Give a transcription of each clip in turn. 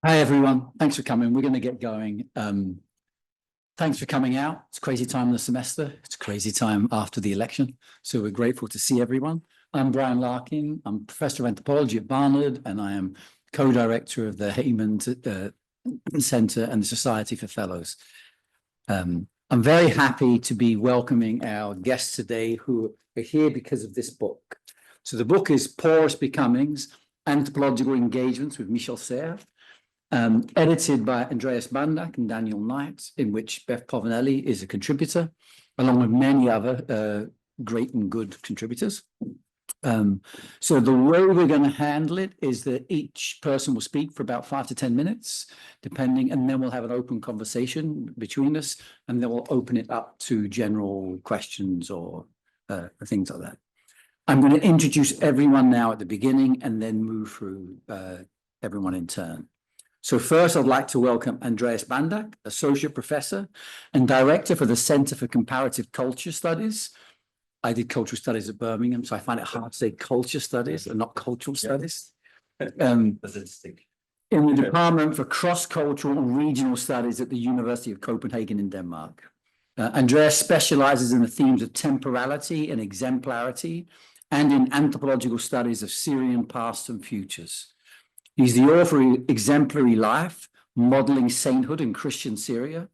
Hi, everyone. Thanks for coming. We're going to get going. Thanks for coming out. It's a crazy time of the semester. It's a crazy time after the election. So we're grateful to see everyone. I'm Brian Larkin. I'm Professor of Anthropology at Barnard, and I am co-director of the Heyman Centre and the Society for Fellows. I'm very happy to be welcoming our guests today who are here because of this book. So the book is Porous Becomings, Anthropological Engagements with Michel Serres, edited by Andreas Bandak and Daniel Knight, in which Beth Povinelli is a contributor, along with many other great and good contributors. So the way we're going to handle it is that each person will speak for about 5 to 10 minutes, depending, and then we'll have an open conversation between us, and then we'll open it up to general questions or things like that. I'm going to introduce everyone now at the beginning and then move through everyone in turn. So first, I'd like to welcome Andreas Bandak, Associate Professor and Director for the Centre for Comparative Culture Studies. I did cultural studies at Birmingham, so I find it hard to say culture studies and not cultural studies. In the Department for Cross-Cultural and Regional Studies at the University of Copenhagen in Denmark. Andreas specialises in the themes of temporality and exemplarity and in anthropological studies of Syrian past and futures. He's the author of Exemplary Life, Modelling Sainthood in Christian Syria,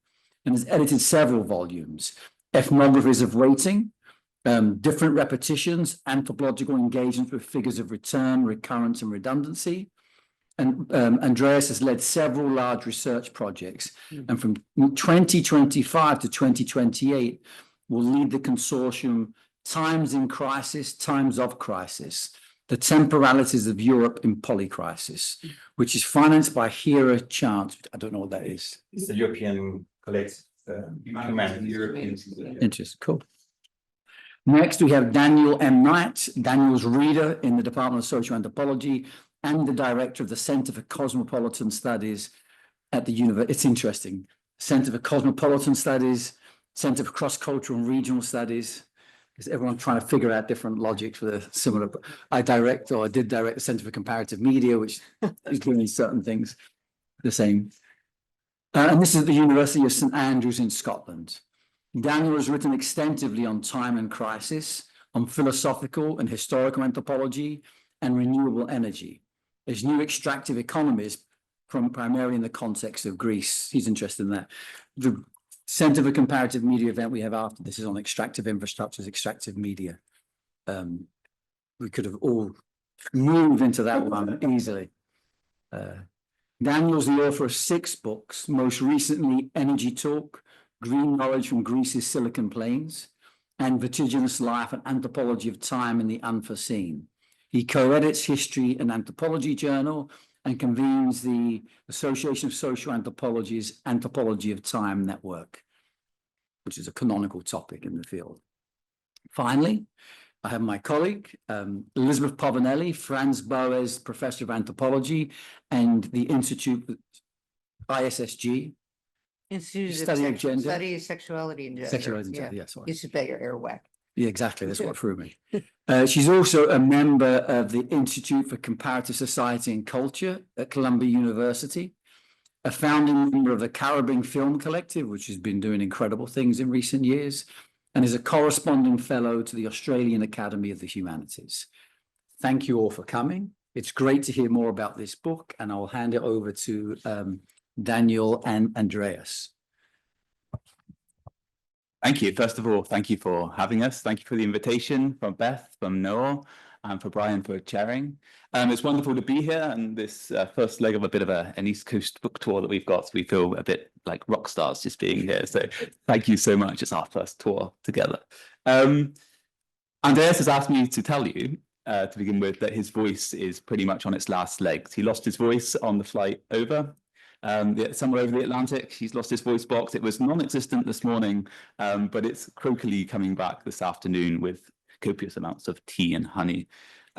and has edited several volumes, Ethnographies of Waiting, Different Repetitions, Anthropological Engagements with Figures of Return, Recurrence and Redundancy. And Andreas has led several large research projects, and from 2025 to 2028 will lead the consortium Times in Crisis, Times of Crisis, the Temporalities of Europe in Polycrisis, which is financed by Hera Chanse. I don't know what that is. It's the European collective European Interesting, cool. Next, we have Daniel M. Knight. Daniel's reader in the Department of Social Anthropology and the director of the Centre for Cosmopolitan Studies at the University. It's interesting. Centre for Cosmopolitan Studies, Centre for Cross-Cultural and Regional Studies. Because everyone's trying to figure out different logics for the similar. I did direct the Centre for Comparative Media, which is doing certain things the same. And this is at the University of St Andrews in Scotland. Daniel has written extensively on time and crisis, on philosophical and historical anthropology, and renewable energy. There's new extractive economies primarily in the context of Greece. He's interested in that. The Centre for Comparative Media event we have after this is on extractive infrastructures, extractive media. We could have all moved into that one easily. Daniel's the author of 6 books, most recently Energy Talk, Green Knowledge from Greece's Silicon Plains, and Vertiginous Life and Anthropology of Time in the Unforeseen. He co-edits History and Anthropology Journal and convenes the Association of Social Anthropology's Anthropology of Time Network, which is a canonical topic in the field. Finally, I have my colleague, Elizabeth Povinelli, Franz Boas Professor of Anthropology and the Institute, ISSG. Institute Study of Gender. Study Sexuality and Gender. Sexuality and Gender, yes. You should bet your airwhack. Yeah, exactly. That's what threw me. She's also a member of the Institute for Comparative Society and Culture at Columbia University, a founding member of the Caribbean Film Collective, which has been doing incredible things in recent years, and is a corresponding fellow to the Australian Academy of the Humanities. Thank you all for coming. It's great to hear more about this book, and I'll hand it over to Daniel and Andreas. Thank you. First of all, thank you for having us. Thank you for the invitation from Beth, from Noel, and for Brian for chairing. It's wonderful to be here and this first leg of a bit of an East Coast book tour that we've got. So we feel a bit like rock stars just being here. So thank you so much. It's our first tour together. Andreas has asked me to tell you to begin with that his voice is pretty much on its last legs. He lost his voice on the flight over. Somewhere over the Atlantic, he's lost his voice box. It was non-existent this morning, but it's croakily coming back this afternoon with copious amounts of tea and honey.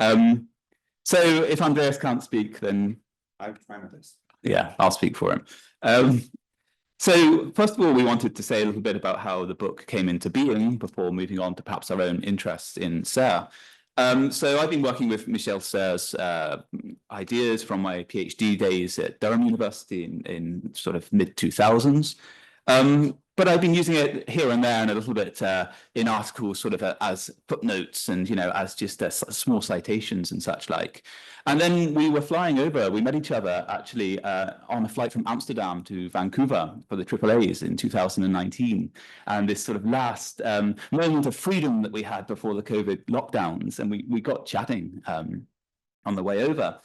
So if Andreas can't speak, then I'll try my best. Yeah, I'll speak for him. So first of all, we wanted to say a little bit about how the book came into being before moving on to perhaps our own interests in Serres. So I've been working with Michel Serres' ideas from my PhD days at Durham University in sort of mid-2000s. But I've been using it here and there and a little bit in articles sort of as footnotes and, as just small citations and such like. And then we were flying over, we met each other actually on a flight from Amsterdam to Vancouver for the AAAs in 2019. And this sort of last moment of freedom that we had before the COVID lockdowns. And we got chatting on the way over.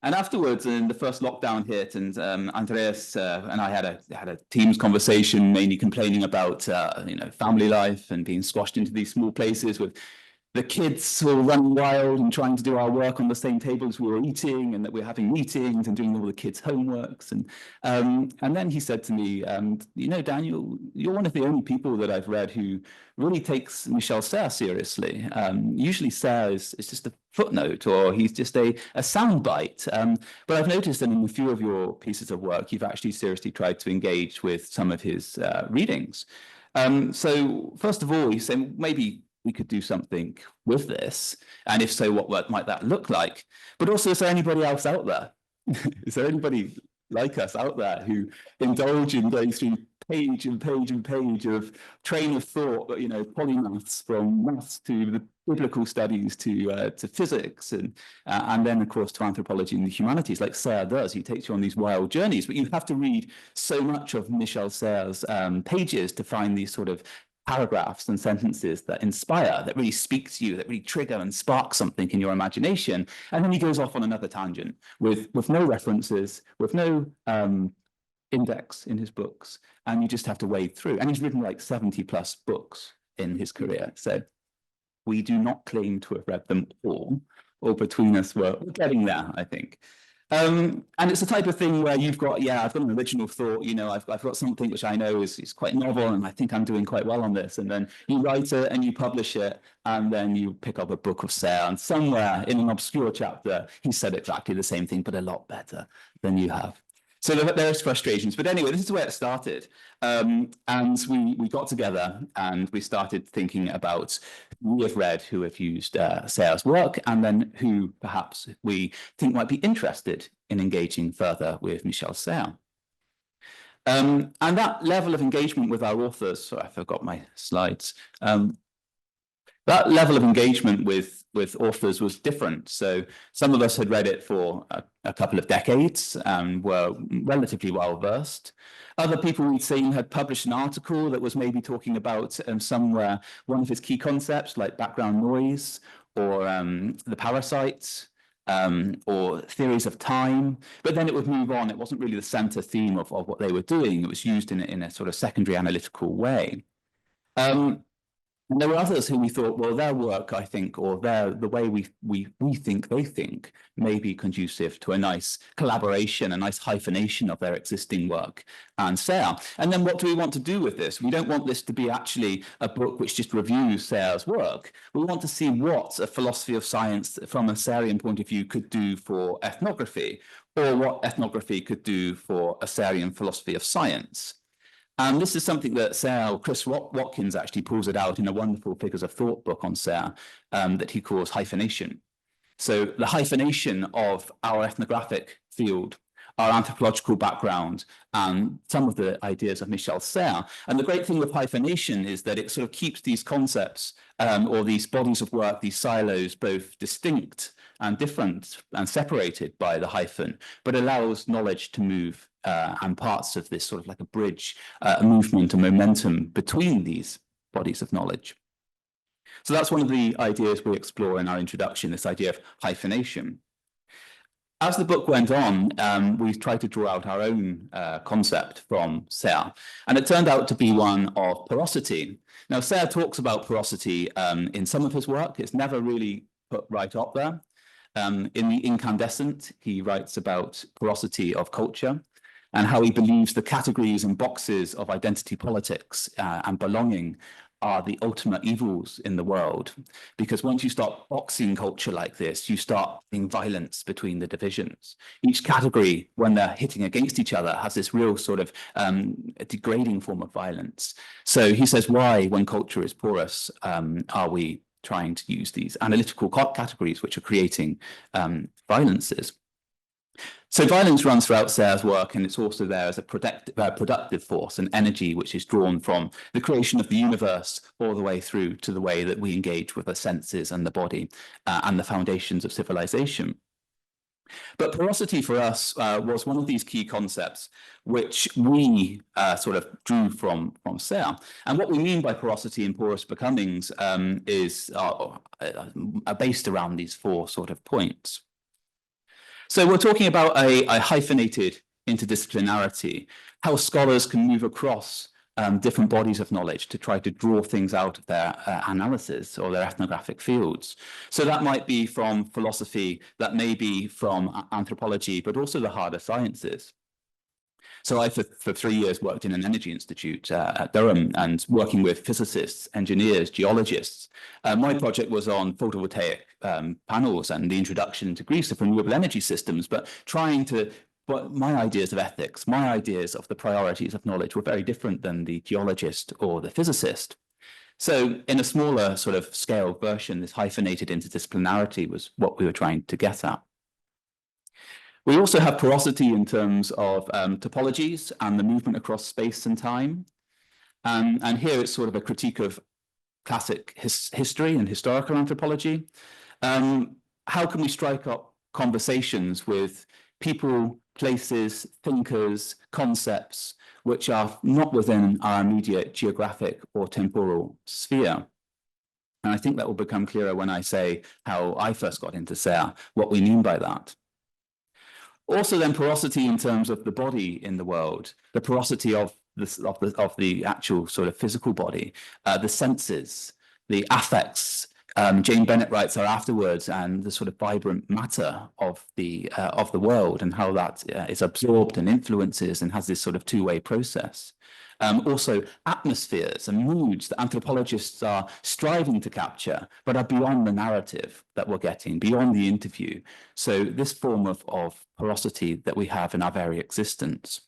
And afterwards, in the first lockdown hit, and Andreas and I had a Teams conversation, mainly complaining about family life and being squashed into these small places with the kids all running wild and trying to do our work on the same table as we were eating, and that we're having meetings and doing all the kids' homeworks. And then he said to me, Daniel, you're one of the only people that I've read who really takes Michel Serres seriously. Usually Serres is just a footnote, or he's just a soundbite. But I've noticed that in a few of your pieces of work, you've actually seriously tried to engage with some of his readings. So first of all, he said, maybe we could do something with this. And if so, what might that look like? But also, is there anybody else out there? Is there anybody like us out there who indulge in going through page and page and page of train of thought, polymaths, from maths to the biblical studies to physics, and then of course to anthropology and the humanities, like Serres does. He takes you on these wild journeys, but you have to read so much of Michel Serres' pages to find these sort of paragraphs and sentences that inspire, that really speak to you, that really trigger and spark something in your imagination. And then he goes off on another tangent with no references, with no index in his books, and you just have to wade through. And he's written like 70 plus books in his career. So we do not claim to have read them all, or between us we're getting there, I think. And it's the type of thing where you've got, I've got an original thought, I've got something which I know is quite novel, and I think I'm doing quite well on this. And then you write it and you publish it, and then you pick up a book of Serres, and somewhere in an obscure chapter, he said exactly the same thing, but a lot better than you have. So there's frustrations. But anyway, this is where it started. And we got together and we started thinking about who we have read, who have used Serres' work, and then who perhaps we think might be interested in engaging further with Michel Serres. And that level of engagement with our authors, sorry, I forgot my slides. That level of engagement with authors was different. So some of us had read it for a couple of decades and were relatively well versed. Other people we'd seen had published an article that was maybe talking about somewhere one of his key concepts, like background noise, or the parasites, or theories of time. But then it would move on. It wasn't really the center theme of what they were doing. It was used in a sort of secondary analytical way. And there were others who we thought, well, their work, I think, or the way we think they think may be conducive to a nice collaboration, a nice hyphenation of their existing work and Serres. And then what do we want to do with this? We don't want this to be actually a book which just reviews Serres' work. We want to see what a philosophy of science from a Serrian point of view could do for ethnography, or what ethnography could do for a Serrian philosophy of science. And this is something that Chris Watkins actually pulls it out in a wonderful Figures of Thought book on Serres that he calls hyphenation. So the hyphenation of our ethnographic field, our anthropological background, and some of the ideas of Michel Serres. And the great thing with hyphenation is that it sort of keeps these concepts or these bodies of work, these silos, both distinct and different and separated by the hyphen, but allows knowledge to move and parts of this sort of like a bridge, a movement, a momentum between these bodies of knowledge. So that's one of the ideas we explore in our introduction, this idea of hyphenation. As the book went on, we tried to draw out our own concept from Serres, and it turned out to be one of porosity. Now, Serres talks about porosity in some of his work. It's never really put right up there. In The Incandescent, he writes about porosity of culture and how he believes the categories and boxes of identity politics and belonging are the ultimate evils in the world. Because once you start boxing culture like this, you start seeing violence between the divisions. Each category, when they're hitting against each other, has this real sort of degrading form of violence. So he says, why, when culture is porous, are we trying to use these analytical categories which are creating violences. So violence runs throughout Serres' work, and it's also there as a productive force, an energy which is drawn from the creation of the universe all the way through to the way that we engage with the senses and the body and the foundations of civilization. But porosity for us was one of these key concepts which we sort of drew from Serres. And what we mean by porosity in Porous Becomings are based around these four sort of points. So we're talking about a hyphenated interdisciplinarity, how scholars can move across different bodies of knowledge to try to draw things out of their analysis or their ethnographic fields. So that might be from philosophy, that may be from anthropology, but also the harder sciences. So I, for 3 years, worked in an energy institute at Durham and working with physicists, engineers, geologists. My project was on photovoltaic panels and the introduction to Greece of renewable energy systems, but my ideas of ethics, my ideas of the priorities of knowledge were very different than the geologist or the physicist. So in a smaller sort of scale version, this hyphenated interdisciplinarity was what we were trying to get at. We also have porosity in terms of topologies and the movement across space and time. And here it's sort of a critique of classic history and historical anthropology. How can we strike up conversations with people, places, thinkers, concepts, which are not within our immediate geographic or temporal sphere? And I think that will become clearer when I say how I first got into Serres, what we mean by that. Also then porosity in terms of the body in the world, the porosity of the actual sort of physical body, the senses, the affects. Jane Bennett writes there afterwards, and the sort of vibrant matter of the world and how that is absorbed and influences and has this sort of two-way process. Also atmospheres and moods that anthropologists are striving to capture, but are beyond the narrative that we're getting, beyond the interview. So this form of porosity that we have in our very existence.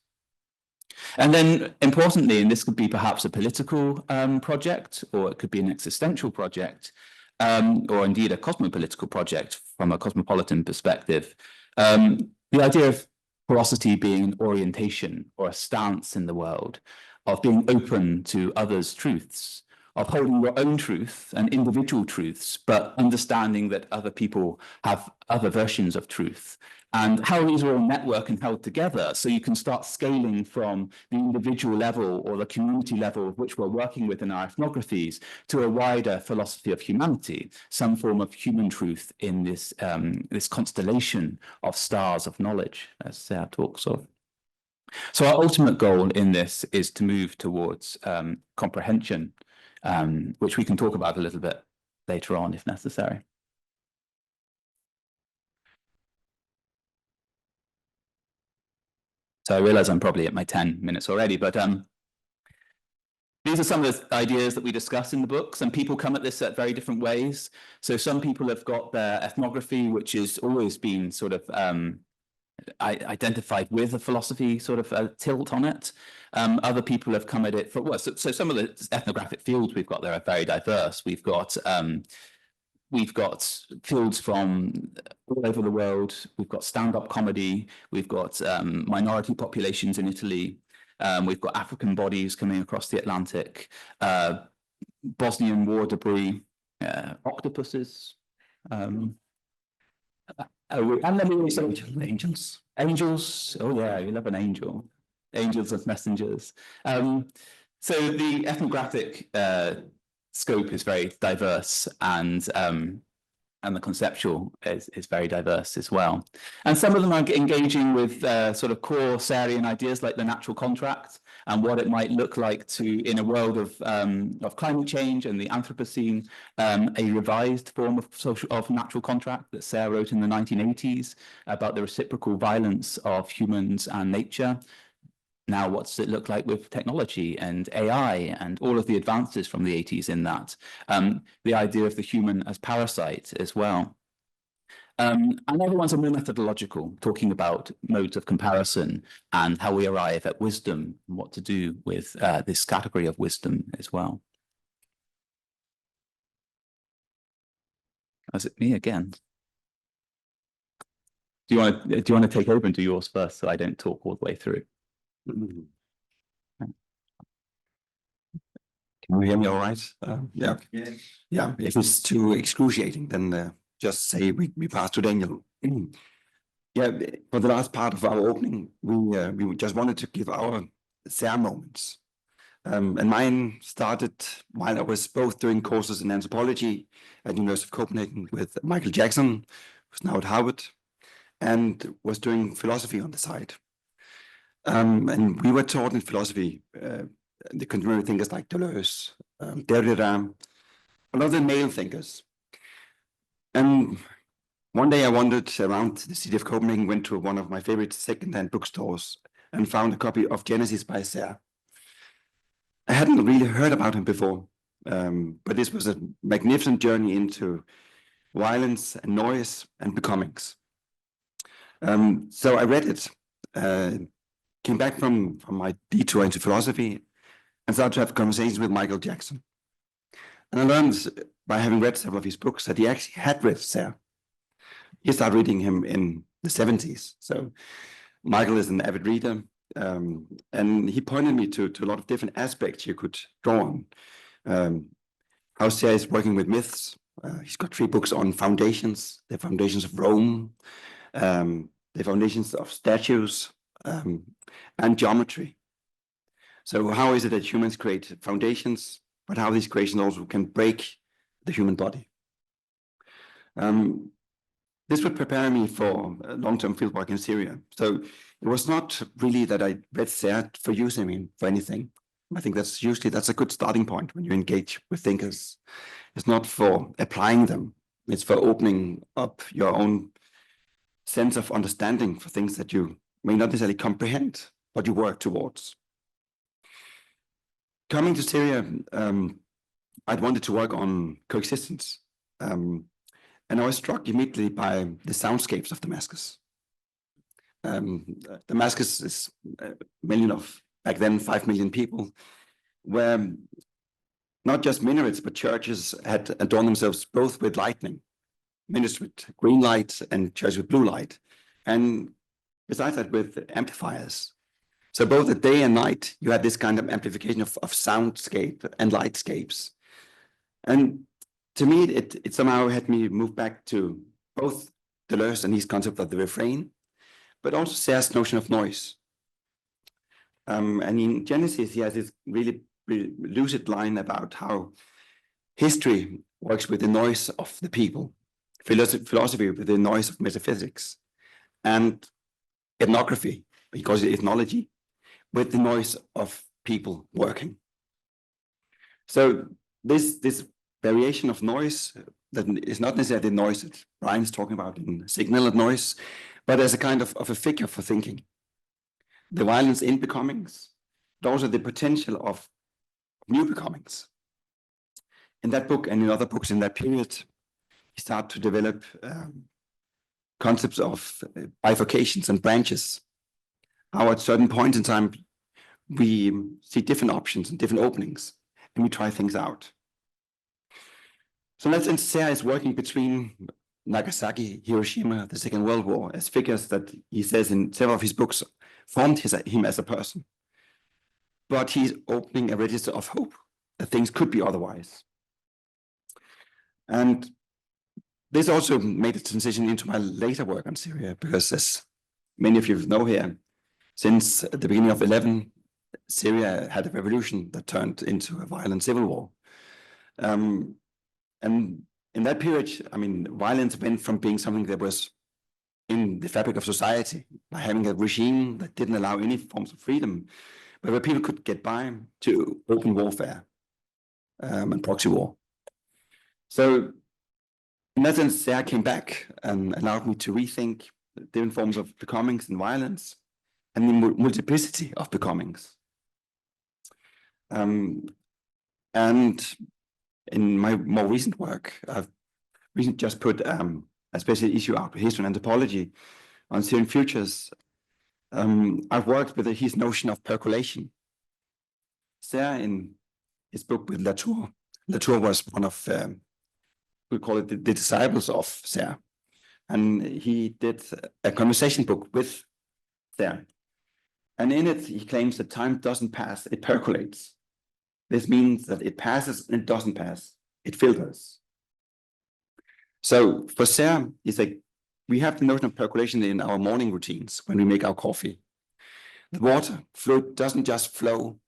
And then importantly, and this could be perhaps a political project, or it could be an existential project, or indeed a cosmopolitical project from a cosmopolitan perspective. The idea of porosity being an orientation or a stance in the world, of being open to others' truths, of holding your own truth and individual truths, but understanding that other people have other versions of truth, and how these are all networked and held together, so you can start scaling from the individual level or the community level of which we're working with in our ethnographies to a wider philosophy of humanity, some form of human truth in this, this constellation of stars of knowledge, as Serres talks of. So our ultimate goal in this is to move towards comprehension, which we can talk about a little bit later on if necessary. So I realize I'm probably at my 10 minutes already, but these are some of the ideas that we discuss in the books, and people come at this at very different ways. So some people have got their ethnography, which has always been sort of identified with a philosophy sort of tilt on it. Other people have come at it for, well, so some of the ethnographic fields we've got there are very diverse. We've got fields from all over the world. We've got stand-up comedy. We've got minority populations in Italy. We've got African bodies coming across the Atlantic, Bosnian war debris, octopuses. And then we also angels. Angels. Oh yeah, you love an angel. Angels as messengers. So the ethnographic scope is very diverse, and the conceptual is very diverse as well. And some of them are engaging with sort of core Serrean ideas like the natural contract and what it might look like to, in a world of climate change and the Anthropocene, a revised form of natural contract that Serres wrote in the 1980s about the reciprocal violence of humans and nature. Now, what's it look like with technology and AI and all of the advances from the 80s in that? The idea of the human as parasite as well. And other ones are more methodological, talking about modes of comparison and how we arrive at wisdom and what to do with this category of wisdom as well. is it me again? Do you want to take over and do yours first, so I don't talk all the way through? Can you hear me all right? Yeah. Yeah, if it's too excruciating, then just say we pass to Daniel. Yeah, for the last part of our opening, we just wanted to give our Serres moments. And mine started while I was both doing courses in anthropology at University of Copenhagen with Michael Jackson, who's now at Harvard, and was doing philosophy on the side. And we were taught in philosophy, the contemporary thinkers like Deleuze, Derrida, a lot of the male thinkers. And one day I wandered around the city of Copenhagen, went to one of my favorite second-hand bookstores and found a copy of Genesis by Serres. I hadn't really heard about him before, but this was a magnificent journey into violence and noise and becomings. So I read it, came back from my detour into philosophy and started to have conversations with Michael Jackson. And I learned by having read several of his books that he actually had read Serres. He started reading him in the 70s. So Michael is an avid reader, and he pointed me to a lot of different aspects you could draw on. How Serres is working with myths. He's got 3 books on foundations, the foundations of Rome, the foundations of statues, and geometry. So how is it that humans create foundations, but how these creations also can break the human body? This would prepare me for a long-term fieldwork in Syria. So it was not really that I read Serres for using him for anything. I think that's a good starting point when you engage with thinkers. It's not for applying them. It's for opening up your own sense of understanding for things that you may not necessarily comprehend, but you work towards. Coming to Syria, I'd wanted to work on coexistence. And I was struck immediately by the soundscapes of Damascus. Damascus is a million of, back then, 5 million people, where not just minarets, but churches had adorned themselves both with lightning, minarets with green light and churches with blue light, and besides that with amplifiers. So both at day and night, you had this kind of amplification of soundscape and lightscapes. And to me, it somehow had me move back to both Deleuze and his concept of the refrain, but also Serres' notion of noise. And in Genesis, he has this really lucid line about how history works with the noise of the people, philosophy with the noise of metaphysics, and ethnography, he calls it ethnology, with the noise of people working. So this variation of noise that is not necessarily the noise that Brian's talking about in signal and noise, but as a kind of a figure for thinking. The violence in becomings, but also the potential of new becomings. In that book and in other books in that period, he started to develop concepts of bifurcations and branches. How at certain points in time, we see different options and different openings, and we try things out. So let's say Serres is working between Nagasaki, Hiroshima, the Second World War, as figures that he says in several of his books formed him as a person. But he's opening a register of hope that things could be otherwise. And this also made a transition into my later work on Syria, because as many of you know here, since the beginning of 11, Syria had a revolution that turned into a violent civil war. And in that period, I mean, violence went from being something that was in the fabric of society, by having a regime that didn't allow any forms of freedom, but where people could get by, to open warfare and proxy war. So in that sense, Serres came back and allowed me to rethink different forms of becomings and violence and the multiplicity of becomings. And in my more recent work, I've recently just put a special issue out, History and Anthropology, on Syrian futures. I've worked with his notion of percolation. Serres, in his book with Latour was one of we call it the disciples of Serres. And he did a conversation book with Serres. And in it, he claims that time doesn't pass, it percolates. This means that it passes and it doesn't pass, it filters. So for Serres, he's like, we have the notion of percolation in our morning routines when we make our coffee. The water fluid doesn't just flow,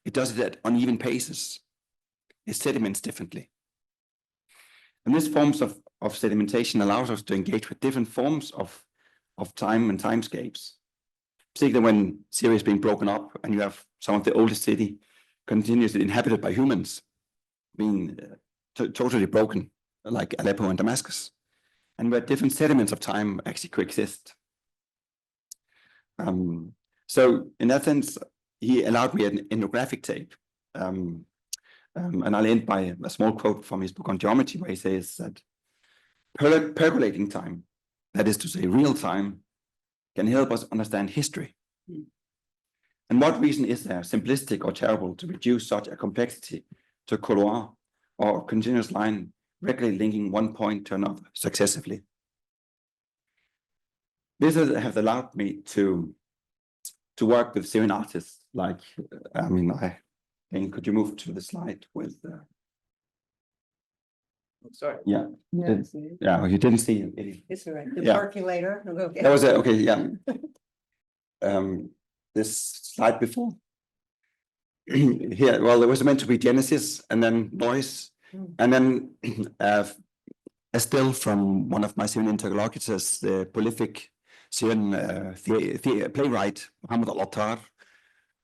it does it at uneven paces. It sediments differently. And this forms of sedimentation allows us to engage with different forms of time and timescapes. Particularly when Syria is being broken up and you have some of the oldest city continuously inhabited by humans being totally broken, like Aleppo and Damascus, and where different sediments of time actually coexist. So in that sense, he allowed me an ethnographic take. And I'll end by a small quote from his book on geometry, where he says that percolating time, that is to say real time, can help us understand history. And what reason is there, simplistic or terrible, to reduce such a complexity to a couloir or a continuous line regularly linking one point to another successively? This has allowed me to work with Syrian artists like, could you move to the slide with Sorry. yeah, Yeah, yeah, you didn't see it. it's all right. The Yeah. percolator. Okay. That was it, okay, yeah. This slide before. Here, well, it was meant to be Genesis and then noise, and then a still from one of my Syrian interlocutors, the prolific Syrian playwright Muhammad al-Attar,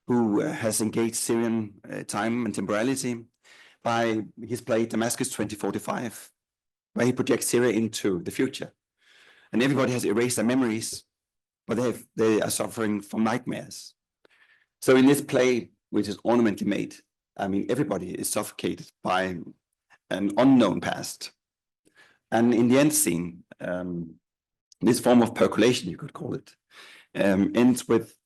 who has engaged Syrian time and temporality by his play Damascus 2045, where he projects Syria into the future. And everybody has erased their memories, but they are suffering from nightmares. So in this play, which is ornamentally made, I mean, everybody is suffocated by an unknown past. And in the end scene, this form of percolation, you could call it, ends with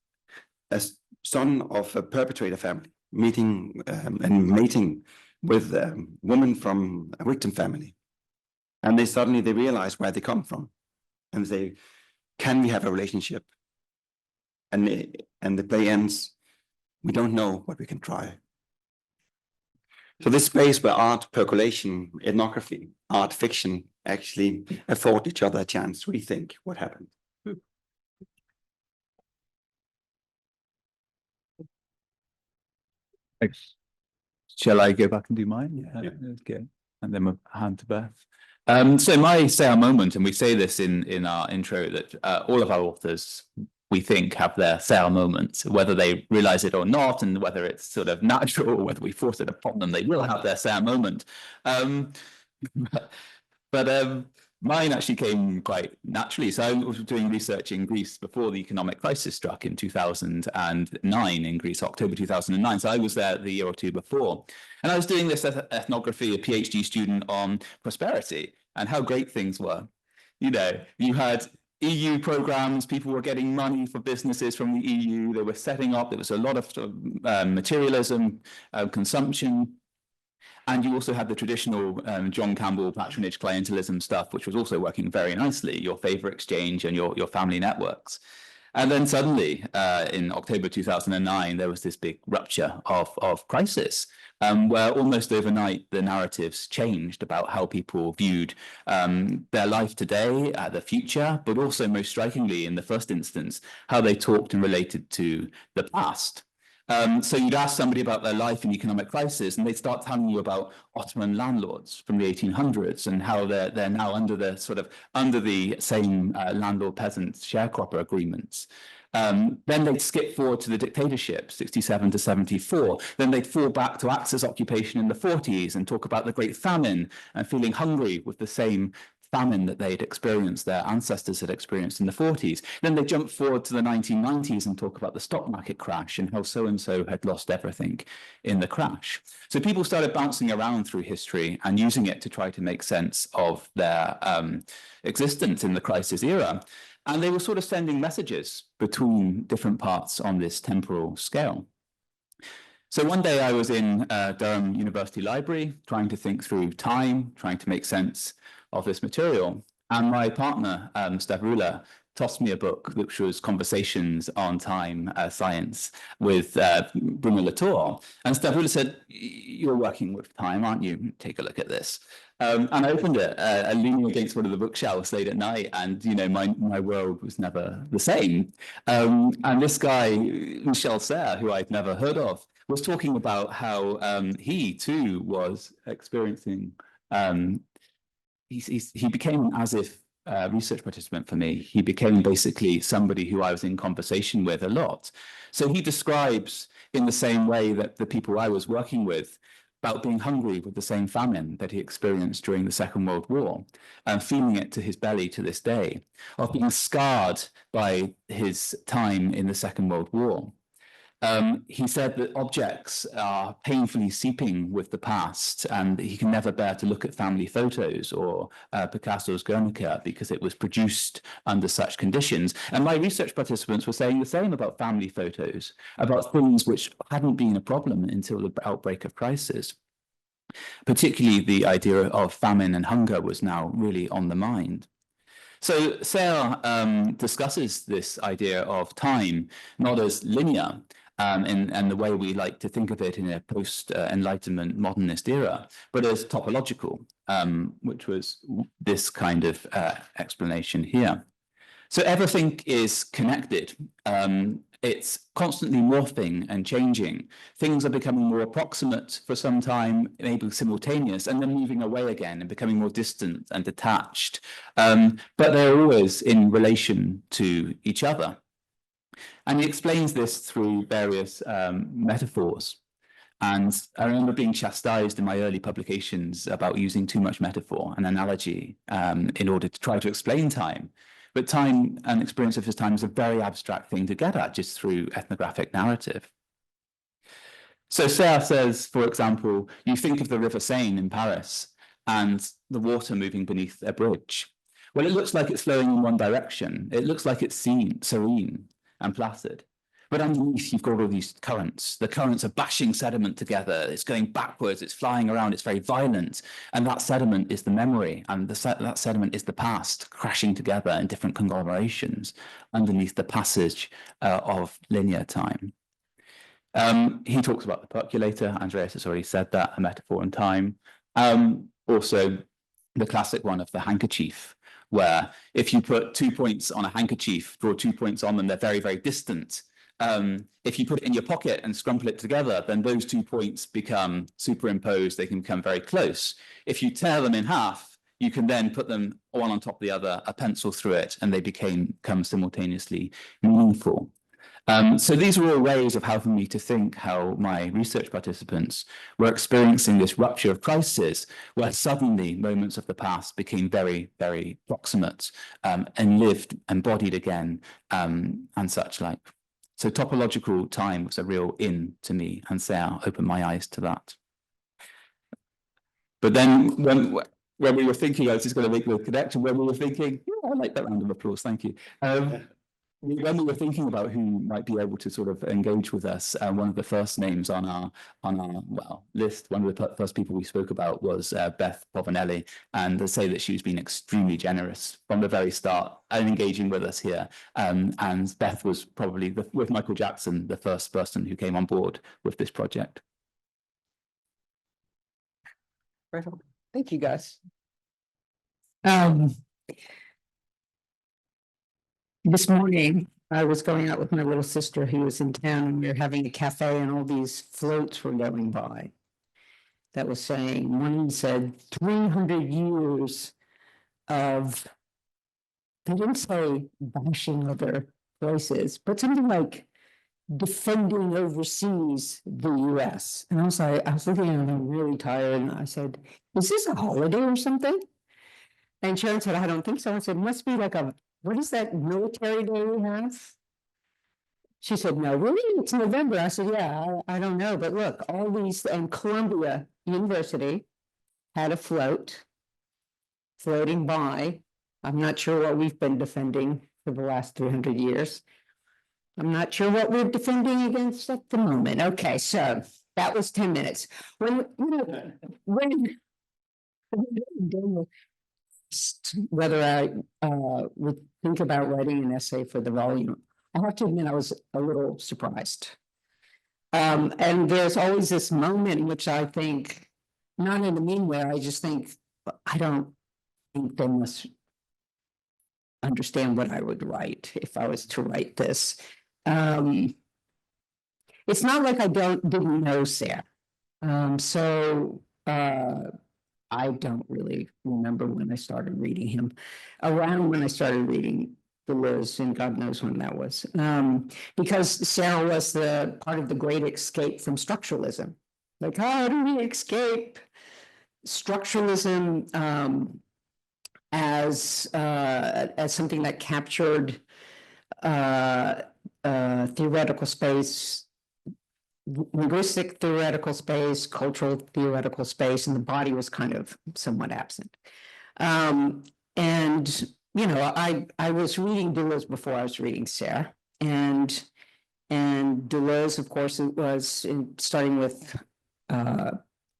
a son of a perpetrator family meeting and mating with a woman from a victim family. And they suddenly realize where they come from. And say, can we have a relationship? And the play ends, we don't know, but we can try. So this space where art, percolation, ethnography, art, fiction actually afford each other a chance to rethink what happened. Thanks. Shall I go back and do mine? Yeah. Okay. And then we'll hand to Beth. So my say our moment, and we say this in our intro, that all of our authors, we think, have their say our moment, whether they realize it or not, and whether it's sort of natural or whether we force it upon them, they will have their say our moment. But mine actually came quite naturally. So I was doing research in Greece before the economic crisis struck in 2009 in Greece, October 2009. So I was there the year or two before. And I was doing this ethnography, a PhD student on prosperity and how great things were. You know, you had EU programs, people were getting money for businesses from the EU, they were setting up, there was a lot of materialism, consumption. And you also had the traditional John Campbell patronage clientelism stuff, which was also working very nicely, your favor exchange and your family networks. And then suddenly, in October 2009, there was this big rupture of crisis, where almost overnight the narratives changed about how people viewed their life today, the future, but also most strikingly in the first instance, how they talked and related to the past. So you'd ask somebody about their life in economic crisis, and they'd start telling you about Ottoman landlords from the 1800s and how they're now under the same landlord-peasant sharecropper agreements. Then they'd skip forward to the dictatorship, 67 to 74. Then they'd fall back to Axis occupation in the 40s and talk about the Great Famine and feeling hungry with the same famine that they'd experienced, their ancestors had experienced in the 40s. Then they jump forward to the 1990s and talk about the stock market crash and how so-and-so had lost everything in the crash. So people started bouncing around through history and using it to try to make sense of their existence in the crisis era. And they were sort of sending messages between different parts on this temporal scale. So one day I was in Durham University Library trying to think through time, trying to make sense of this material. And my partner, Stavroula, tossed me a book which was Conversations on Time Science with Bruno Latour. And Stavroula said, "You're working with time, aren't you? Take a look at this." And I opened it, leaning against one of the bookshelves late at night, and my world was never the same. And this guy, Michel Serres, who I'd never heard of, was talking about how he too was experiencing. He became an as if research participant for me. He became basically somebody who I was in conversation with a lot. So he describes in the same way that the people I was working with about being hungry with the same famine that he experienced during the Second World War, and feeling it to his belly to this day, of being scarred by his time in the Second World War. He said that objects are painfully seeping with the past, and he can never bear to look at family photos or Picasso's Guernica because it was produced under such conditions. And my research participants were saying the same about family photos, about things which hadn't been a problem until the outbreak of crisis. Particularly the idea of famine and hunger was now really on the mind. So Serres discusses this idea of time not as linear, and the way we like to think of it in a post-Enlightenment modernist era, but as topological, which was this kind of explanation here. So everything is connected. It's constantly morphing and changing. Things are becoming more approximate for some time, maybe simultaneous, and then moving away again and becoming more distant and detached. But they're always in relation to each other. And he explains this through various metaphors. And I remember being chastised in my early publications about using too much metaphor and analogy in order to try to explain time. But time and experience of his time is a very abstract thing to get at just through ethnographic narrative. So Serres says, for example, you think of the River Seine in Paris and the water moving beneath a bridge. Well, it looks like it's flowing in one direction. It looks like it's serene and placid. But underneath, you've got all these currents. The currents are bashing sediment together. It's going backwards. It's flying around. It's very violent. And that sediment is the memory. And that sediment is the past crashing together in different conglomerations underneath the passage of linear time. He talks about the percolator. Andreas has already said that, a metaphor in time. Also, the classic one of the handkerchief, where if you put 2 points on a handkerchief, draw 2 points on them, they're very, very distant. If you put it in your pocket and scrumple it together, then those 2 points become superimposed. They can become very close. If you tear them in half, you can then put them one on top of the other, a pencil through it, and they become simultaneously meaningful. So these are all ways of helping me to think how my research participants were experiencing this rupture of crisis, where suddenly moments of the past became very, very proximate and lived, embodied again, and such like. So topological time was a real in to me, and Serres opened my eyes to that. But then when we were thinking, I was just going to make the connection, when we were thinking, yeah, I like that round of applause, thank you. When we were thinking about who might be able to sort of engage with us, one of the first names on our list, one of the first people we spoke about was Beth Povinelli, and to say that she's been extremely generous from the very start and engaging with us here. And Beth was probably, with Michael Jackson, the first person who came on board with this project. Right. Thank you, guys. This morning, I was going out with my little sister who was in town, and we were having a cafe, and all these floats were going by that was saying, one said 300 years of, they didn't say bashing other places, but something like defending overseas the US. And I was looking at it, I'm really tired, and I said, is this a holiday or something? And Sharon said, I don't think so. I said, must be like what is that military day we have? She said, no, really? It's November. I said, yeah, I don't know. But look, all these, and Columbia University had a float floating by. I'm not sure what we've been defending for the last 300 years. I'm not sure what we're defending against at the moment. Okay, so That was 10 minutes. When, when whether I would think about writing an essay for the volume, I have to admit I was a little surprised. And there's always this moment in which I think, not in a mean way, I just think, I don't think they must understand what I would write if I was to write this. It's not like I didn't know Serres. I don't really remember when I started reading him. Around when I started reading Deleuze, and God knows when that was. Because Serres was the part of the great escape from structuralism. Like, how do we escape structuralism as something that captured theoretical space, linguistic theoretical space, cultural theoretical space, and the body was kind of somewhat absent. And you know, I was reading Deleuze before I was reading Serres, and Deleuze, of course, it was starting with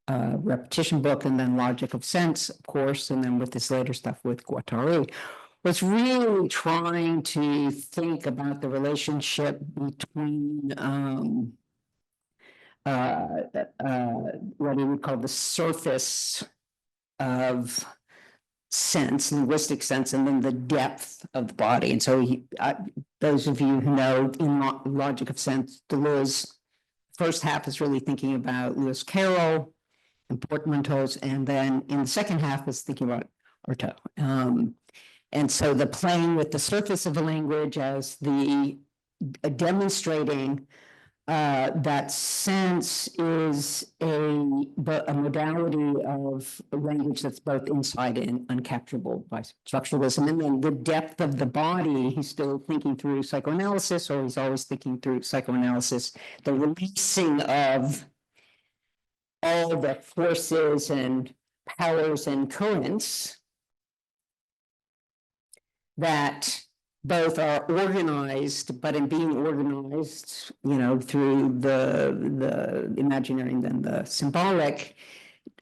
repetition book, and then Logic of Sense, of course, and then with this later stuff with Guattari, was really trying to think about the relationship between what he would call the surface of sense, linguistic sense, and then the depth of the body. And so those of you who know in Logic of Sense, Deleuze, first half is really thinking about Lewis Carroll and portmanteaus, and then in the second half is thinking about Artaud. And so the playing with the surface of a language as the demonstrating that sense is a modality of a language that's both inside and uncapturable by structuralism. And then the depth of the body, he's still thinking through psychoanalysis, or he's always thinking through psychoanalysis, the releasing of all the forces and powers and currents that both are organized, but in being organized, you know, through the imaginary and then the symbolic,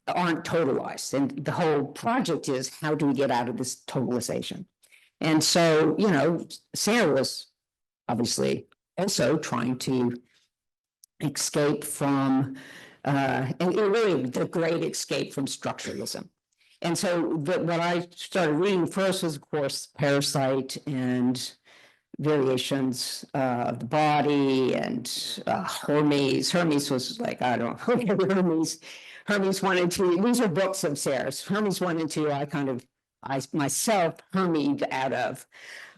aren't totalized. And the whole project is, how do we get out of this totalization? And so, you know, Serres was obviously also trying to escape from, and really the great escape from structuralism. And so what I started reading first was, of course, Parasite and Variations of the Body, and Hermes. Hermes was like, I don't know, Hermes 1 and 2. These are books of Serres. Hermes 1 and 2, I myself Hermed out of.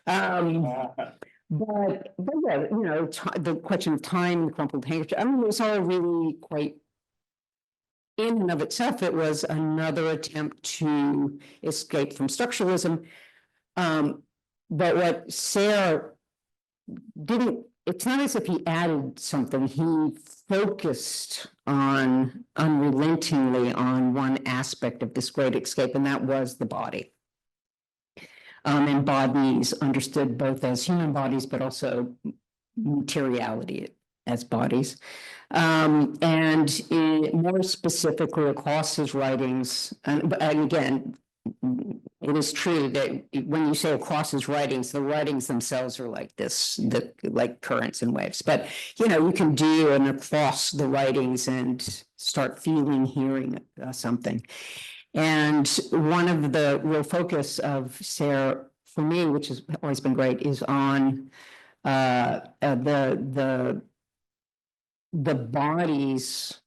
But yeah, you know, the question of time, the crumpled handkerchief, I mean, it was all really quite, in and of itself, it was another attempt to escape from structuralism. But what Serres didn't, it's not as if he added something, he focused on unrelentingly on one aspect of this great escape, and that was the body. And bodies understood both as human bodies, but also materiality as bodies. And more specifically across his writings, and again, it is true that when you say across his writings, the writings themselves are like this, like currents and waves. But you know, you can do an across the writings and start feeling, hearing something. And one of the real focus of Serres for me, which has always been great, is on the body's,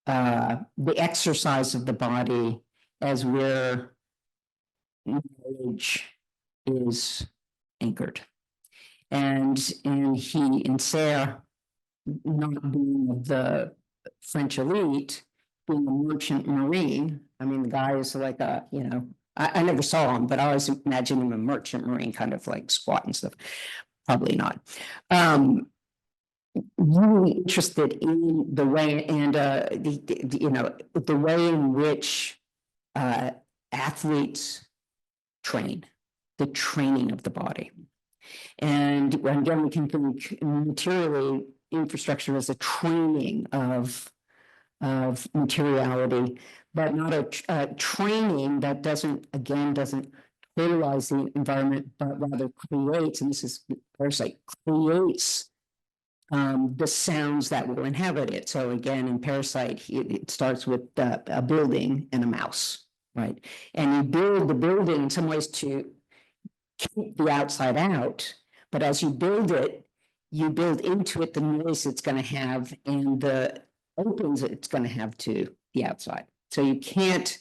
the exercise of the body as where knowledge is anchored. And he, in Serres, not being of the French elite, being a merchant marine. I mean, the guy is like a, you know, I never saw him, but I always imagine him a merchant marine, kind of like squat and stuff. Probably not. Really interested in the way, and you know, the way in which athletes train, the training of the body. And again, we can think materially infrastructure as a training of of materiality, but not a training that doesn't totalize the environment, but rather creates, and this is Parasite, creates the sounds that will inhabit it. So again, in Parasite, it starts with a building and a mouse, right? And you build the building in some ways to keep the outside out, but as you build it, you build into it the noise it's going to have and the opens it's going to have to the outside. So you can't,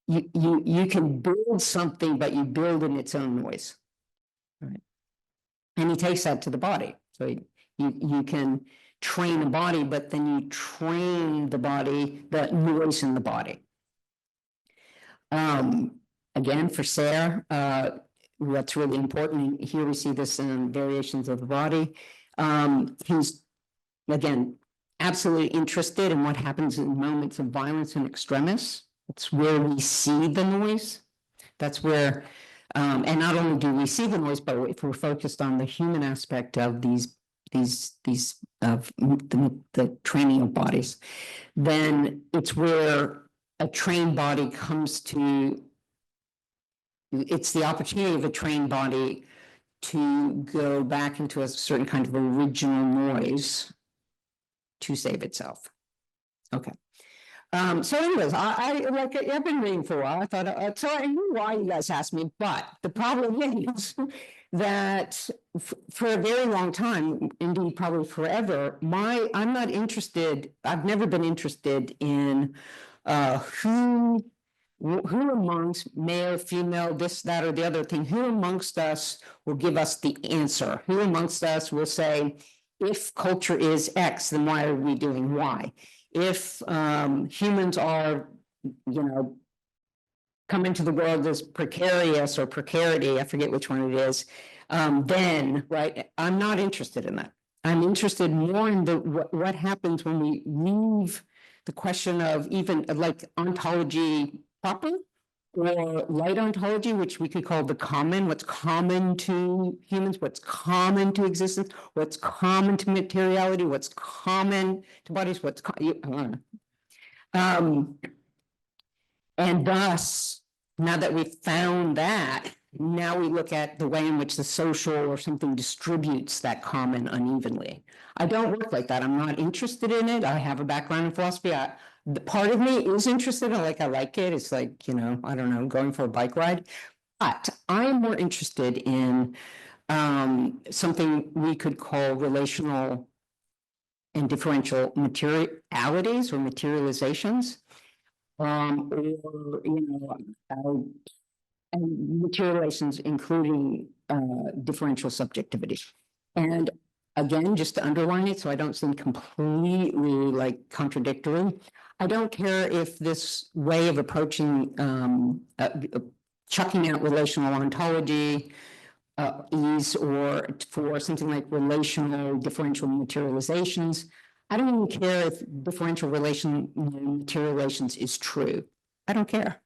you can build something, but you build in its own noise, right? And he takes that to the body. So you can train a body, but then you train the body, the noise in the body. Again, for Serres, what's really important, here we see this in variations of the body. He's, again, absolutely interested in what happens in moments of violence and extremis. It's where we see the noise. That's where, and not only do we see the noise, but if we're focused on the human aspect of these of the training of bodies, then it's where a trained body comes to, it's the opportunity of a trained body to go back into a certain kind of original noise to save itself. Okay. So anyways, I've been reading for a while. I thought, so I knew why you guys asked me, but the problem is that for a very long time, indeed probably forever, I'm not interested, I've never been interested in who amongst male, female, this, that, or the other thing, who amongst us will give us the answer? Who amongst us will say, if culture is X, then why are we doing Y? If humans are, come into the world as precarious or precarity, I forget which one it is, then, right, I'm not interested in that. I'm interested more in what happens when we leave the question of even like ontology proper or light ontology, which we could call the common, what's common to humans, what's common to existence, what's common to materiality, what's common to bodies, and thus, now that we've found that, now we look at the way in which the social or something distributes that common unevenly. I don't work like that. I'm not interested in it. I have a background in philosophy. The part of me is interested. I like it. It's like, I don't know, going for a bike ride. But I'm more interested in something we could call relational and differential materialities or materializations. And materializations including differential subjectivity. And again, just to underline it so I don't seem completely like contradictory, I don't care if this way of approaching chucking out relational ontology is, or for something like relational differential materializations. I don't even care if differential materializations is true. I don't care.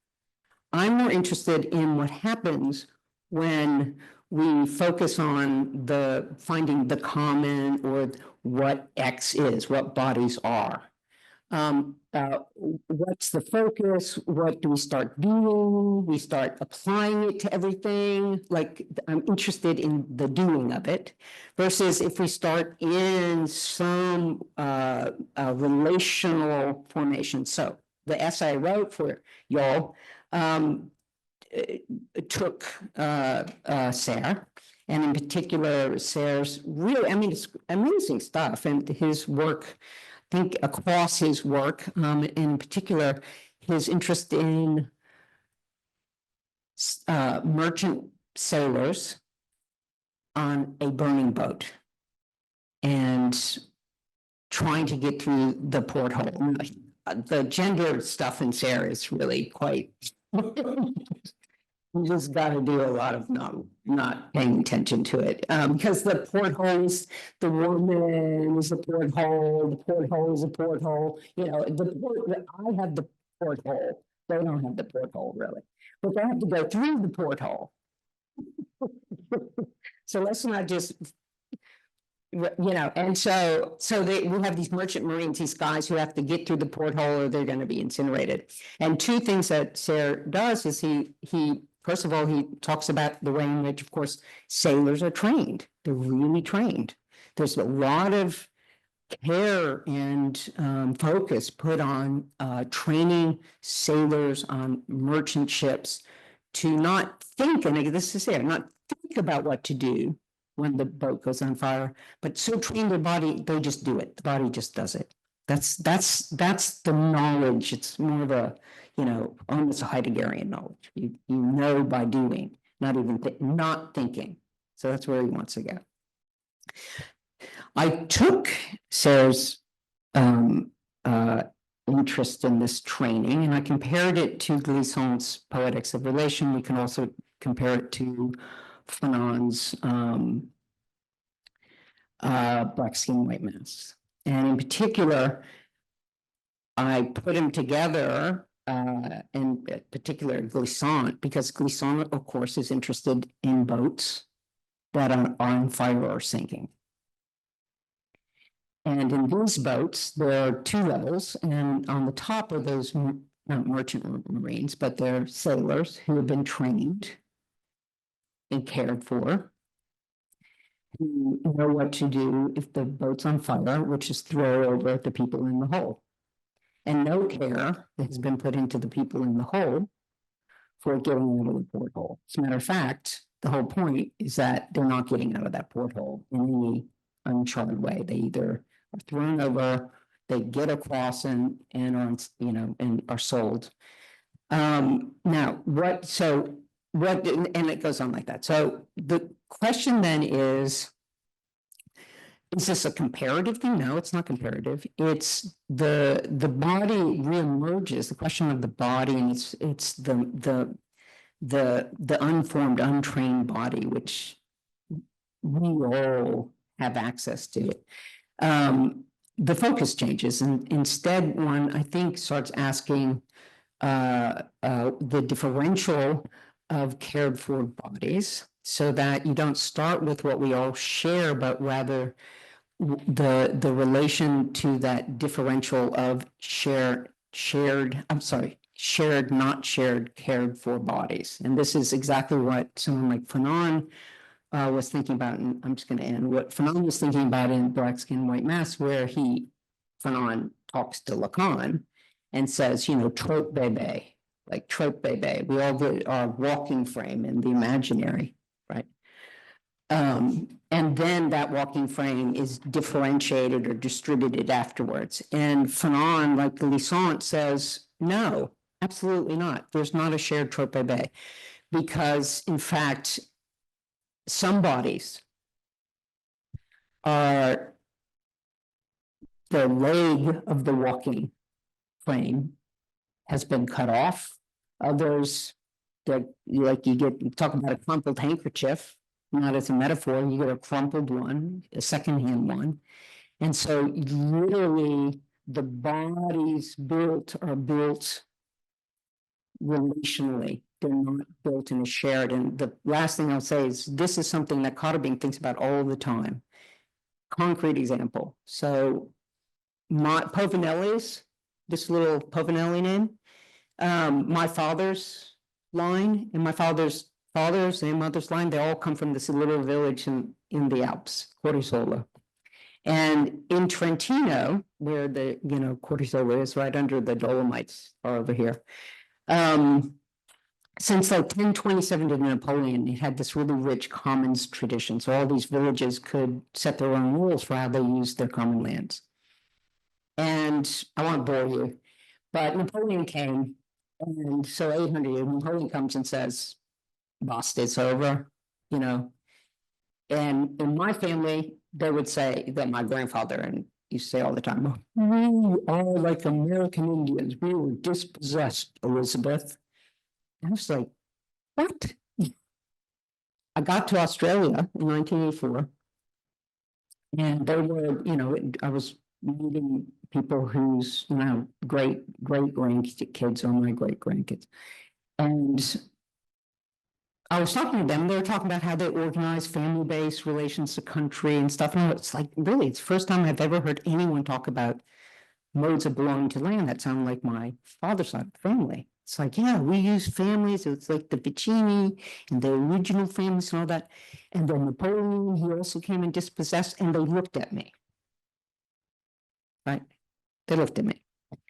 I'm more interested in what happens when we focus on finding the common or what X is, what bodies are. What's the focus? What do we start doing? We start applying it to everything. Like, I'm interested in the doing of it, versus if we start in some relational formation. So the essay I wrote for y'all took Serres, and in particular Serres' really, it's amazing stuff, and his work, I think across his work, in particular his interest in merchant sailors on a burning boat and trying to get through the porthole. The gender stuff in Serres is really quite you just got to do a lot of not paying attention to it, because the portholes, the woman is a porthole, the porthole is a porthole. I have the porthole. They don't have the porthole really, but they have to go through the porthole. So let's not just And so we have these merchant marines, these guys who have to get through the porthole or they're going to be incinerated. And two things that Serres does is he first of all, he talks about the way in which, of course, sailors are trained. They're really trained. There's a lot of care and focus put on training sailors on merchant ships to not think, and this is it, not think about what to do when the boat goes on fire, but so train their body, they just do it. The body just does it. That's the knowledge. It's more of a, almost a Heideggerian knowledge. You know by doing, not even not thinking. So that's where he wants to go. I took Serres' interest in this training, and I compared it to Glissant's Poetics of Relation. We can also compare it to Fanon's Black Skin, White Masks. And in particular, I put them together, in particular Glissant, because Glissant, of course, is interested in boats that are on fire or sinking. And in these boats, there are two levels, and on the top are those not merchant marines, but they're sailors who have been trained and cared for, who know what to do if the boat's on fire, which is throw over the people in the hole. And no care has been put into the people in the hole for getting out of the porthole. As a matter of fact, the whole point is that they're not getting out of that porthole in any uncharted way. They either are thrown over, they get across and are, and are sold. Now, and it goes on like that. So the question then is this a comparative thing? No, it's not comparative. It's the body reemerges, the question of the body, and it's the unformed, untrained body, which we all have access to it. The focus changes, and instead one, I think, starts asking the differential of cared for bodies, so that you don't start with what we all share, but rather the relation to that differential of shared, not shared, cared for bodies. And this is exactly what someone like Fanon was thinking about, and I'm just going to end what Fanon was thinking about in Black Skin, White Mask, where Fanon talks to Lacan and says, trope bebe, like trope bebe. We all get our walking frame in the imaginary, right? And then that walking frame is differentiated or distributed afterwards. And Fanon, like Glissant, says, no, absolutely not. There's not a shared trope bebe, because in fact, some bodies are the leg of the walking frame has been cut off. Others, that you talk about a crumpled handkerchief, not as a metaphor, you get a crumpled one, a secondhand one. And so literally the bodies are built relationally. They're not built in a shared. And the last thing I'll say is this is something that Kottebing thinks about all the time. Concrete example. So Povinelli's, this little Povinelli name, my father's line and my father's and mother's line, they all come from this little village in the Alps, Cortisola. And in Trentino, where the Cortisola is, right under the Dolomites are over here. Since like 1027 to Napoleon, it had this really rich commons tradition. So all these villages could set their own rules for how they used their common lands. And I won't bore you, but Napoleon came, and so 800, Napoleon comes and says, "Basta, it's over," And in my family, they would say that my grandfather and used to say all the time, "We are like American Indians. We were dispossessed, Elizabeth." I was like, what? I got to Australia in 1984, and there were, I was meeting people whose, great grandkids are my great grandkids. And I was talking to them, they were talking about how they organize family-based relations to country and stuff, and it's like, really, it's the first time I've ever heard anyone talk about modes of belonging to land that sound like my father's side of the family. It's like, yeah, we use families, it's like the Vicini and the original families and all that. And then Napoleon, he also came and dispossessed, and they looked at me. Right? They looked at me.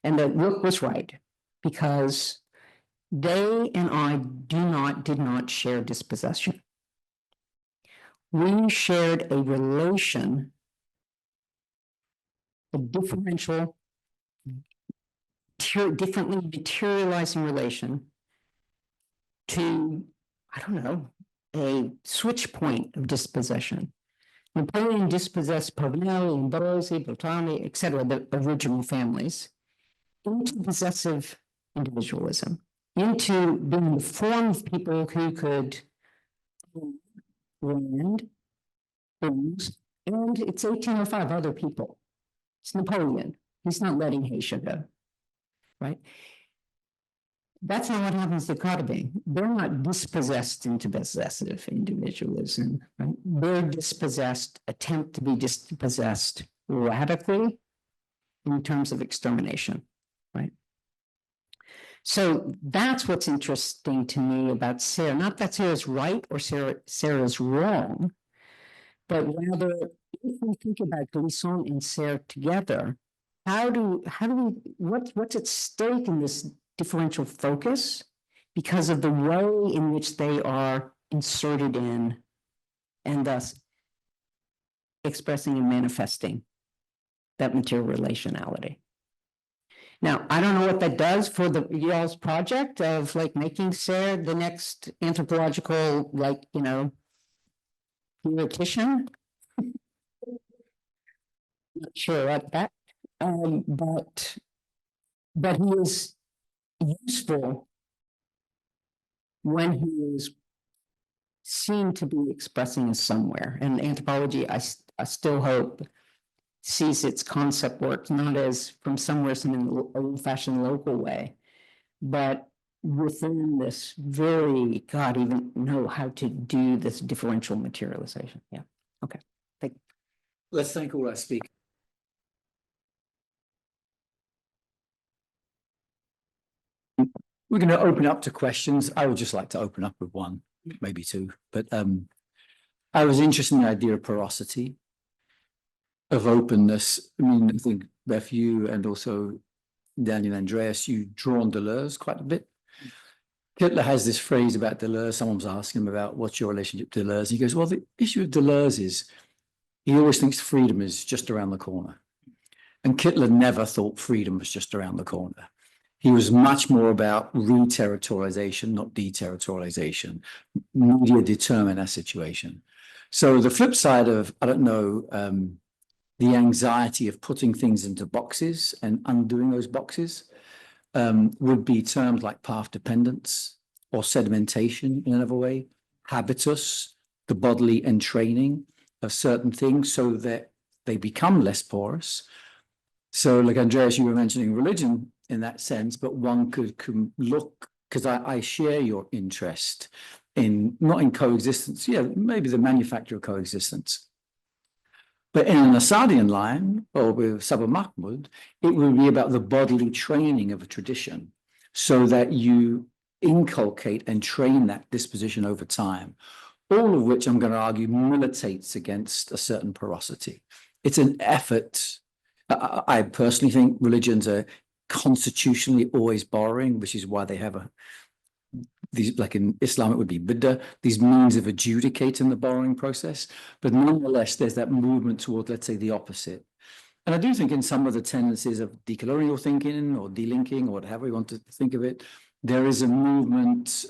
And the look was right, because they and I did not share dispossession. We shared a relation, a differential, differently materializing relation to, I don't know, a switch point of dispossession. Napoleon dispossessed Povinelli and Barozzi, Bertani, etc., the original families, into possessive individualism, into being the form of people who could land, things, and it's 1805 other people. It's Napoleon. He's not letting Haitian go, right? That's not what happens to Kottebing. They're not dispossessed into possessive individualism, right? They're dispossessed, attempt to be dispossessed radically in terms of extermination, right? So that's what's interesting to me about Serres. Not that Serres is right or Serres is wrong, but rather, if we think about Glisson and Serres together, what's at stake in this differential focus because of the way in which they are inserted in and thus expressing and manifesting that material relationality. Now, I don't know what that does for the y'all's project of like making Serres the next anthropological, like, you know, theoretician. Not sure about that, but he is useful when he is seen to be expressing us somewhere. And anthropology, I still hope, sees its concept work not as from somewhere in an old-fashioned local way, but within this very, God, even know how to do this differential materialization. Yeah. Okay. Let's thank all our speakers. We're going to open up to questions. I would just like to open up with one, maybe two, but I was interested in the idea of porosity, of openness. I mean, I think Beth, you and also Daniel, Andreas, you draw on Deleuze quite a bit. Kittler has this phrase about Deleuze. Someone was asking him about what's your relationship to Deleuze. He goes, well, the issue with Deleuze is he always thinks freedom is just around the corner. And Kittler never thought freedom was just around the corner. He was much more about re-territorialization, not deterritorialization. Media determine our situation. So the flip side of, I don't know, the anxiety of putting things into boxes and undoing those boxes would be terms like path dependence or sedimentation in another way, habitus, the bodily entraining of certain things so that they become less porous. So like Andreas, you were mentioning religion in that sense, but one could look, because I share your interest in, not in coexistence, yeah, maybe the manufacture of coexistence. But in an Assadian line, or with Sabah Mahmoud, it would be about the bodily training of a tradition so that you inculcate and train that disposition over time, all of which I'm going to argue militates against a certain porosity. It's an effort. I personally think religions are constitutionally always borrowing, which is why they have these, like in Islam, it would be bid'ah, these means of adjudicating the borrowing process. But nonetheless, there's that movement toward, let's say, the opposite. And I do think in some of the tendencies of decolonial thinking or delinking or whatever you want to think of it, there is a movement,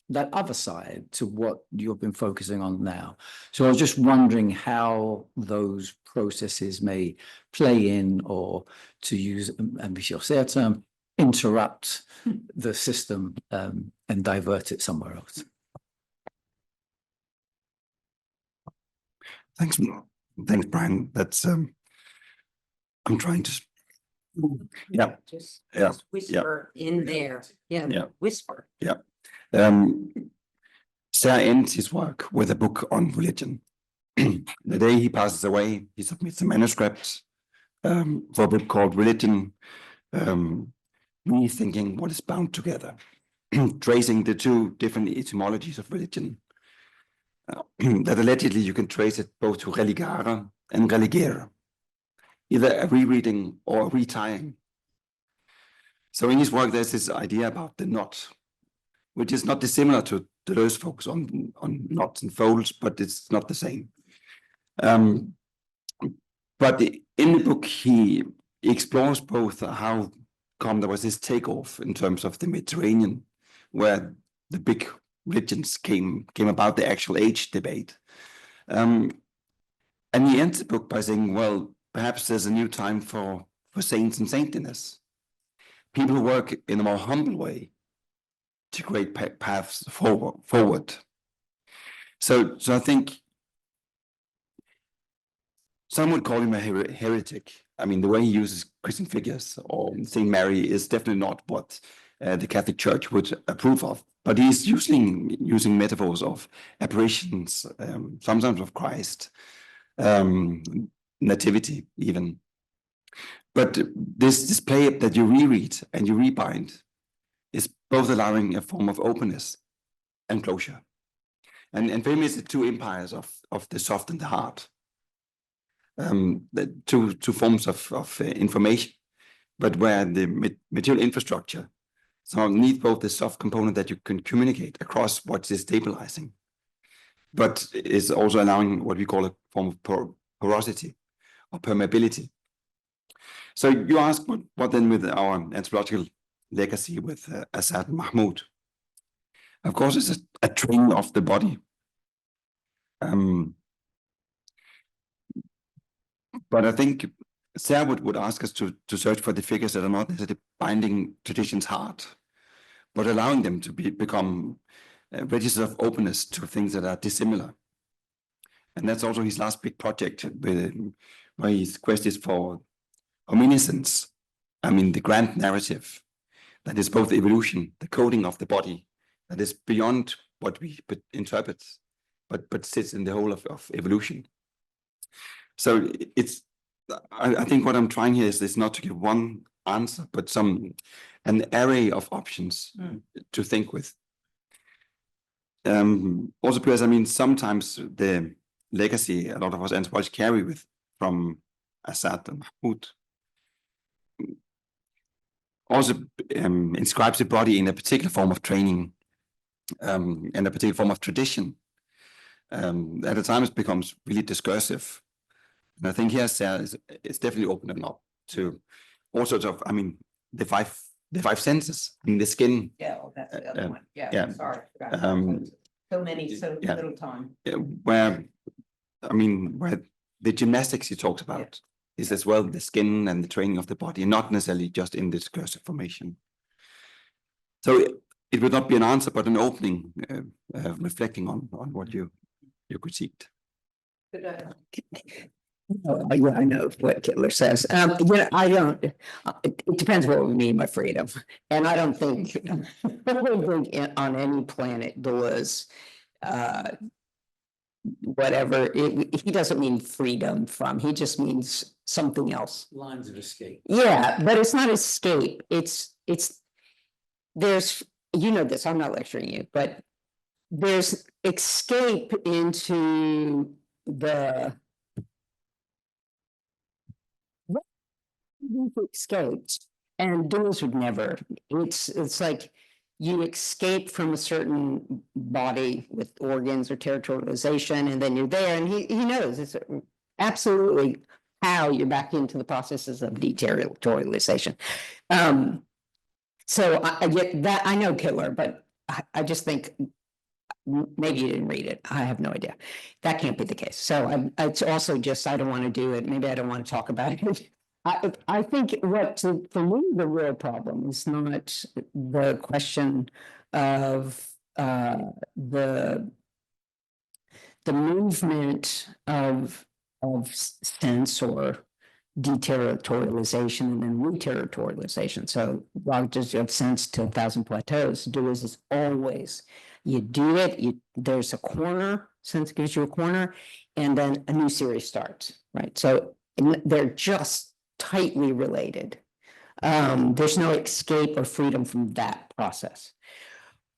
that other side to what you've been focusing on now. So I was just wondering how those processes may play in, or to use a Michel Serres term, interrupt the system and divert it somewhere else. Thanks, Brian. That's I'm trying to. Yeah. Just Yeah. whisper in there. Yeah. Yeah. Whisper. Yeah. Serres ends his work with a book on religion. The day he passes away, he submits a manuscript for a book called Religion, Rethinking What is Bound Together, tracing the two different etymologies of religion. That allegedly you can trace it both to religare and religere, either a rereading or a retying. So in his work, there's this idea about the knot, which is not dissimilar to Deleuze focus on knots and folds, but it's not the same. But in the book, he explores both how come there was this takeoff in terms of the Mediterranean, where the big religions came about, the actual age debate. And he ends the book by saying, well, perhaps there's a new time for saints and saintliness. People who work in a more humble way to create paths forward. So I think some would call him a heretic. I mean, the way he uses Christian figures or Saint Mary is definitely not what the Catholic Church would approve of. But he's using metaphors of apparitions, sometimes of Christ, nativity even. But this display that you reread and you rebind is both allowing a form of openness and closure. And for him, it's the two empires of the soft and the hard. The two forms of information, but where the material infrastructure somehow needs both the soft component that you can communicate across what's destabilizing, but is also allowing what we call a form of porosity or permeability. So you ask what then with our anthropological legacy with Assad Mahmoud? Of course, it's a training of the body. But I think Serres would ask us to search for the figures that are not necessarily binding traditions hard, but allowing them to become registers of openness to things that are dissimilar. And that's also his last big project, where his quest is for omniscience. I mean, the grand narrative that is both evolution, the coding of the body, that is beyond what we interpret, but sits in the whole of evolution. So I think what I'm trying here is not to give one answer, but an array of options to think with. Also because, I mean, sometimes the legacy a lot of us anthropologists carry from Assad and Mahmoud also inscribes the body in a particular form of training and a particular form of tradition. At the time, it becomes really discursive. And I think here Serres is definitely opening up to all sorts of, I mean, the five senses, I mean, the skin. Yeah, well, that's the other one. yeah. Yeah, sorry. So many, so yeah. little time. Where the gymnastics he talks about is as well the skin and the training of the body, not necessarily just in the discursive formation. So it would not be an answer, but an opening, reflecting on what you critiqued. Yeah, I know what Hitler says. I don't. It depends what we mean by freedom, and I don't think on any planet there was whatever. He doesn't mean freedom from. He just means something else. Lines of escape. Yeah, but it's not escape. It's there's this. I'm not lecturing you, but there's escape into the. Escaped, and those would never. It's like you escape from a certain body with organs or territorialization, and then you're there, and he knows it's absolutely how you're back into the processes of deterritorialization. So I get that. I know Hitler, but I just think maybe you didn't read it. I have no idea. That can't be the case. So it's also just I don't want to do it. Maybe I don't want to talk about it. I think for me, the real problem is not the question of the movement of sense or deterritorialization and then reterritorialization. So while just you have sense to 1,000 plateaus, Deleuze is always You do it, there's a corner, sense gives you a corner, and then a new series starts, right? So they're just tightly related. There's no escape or freedom from that process.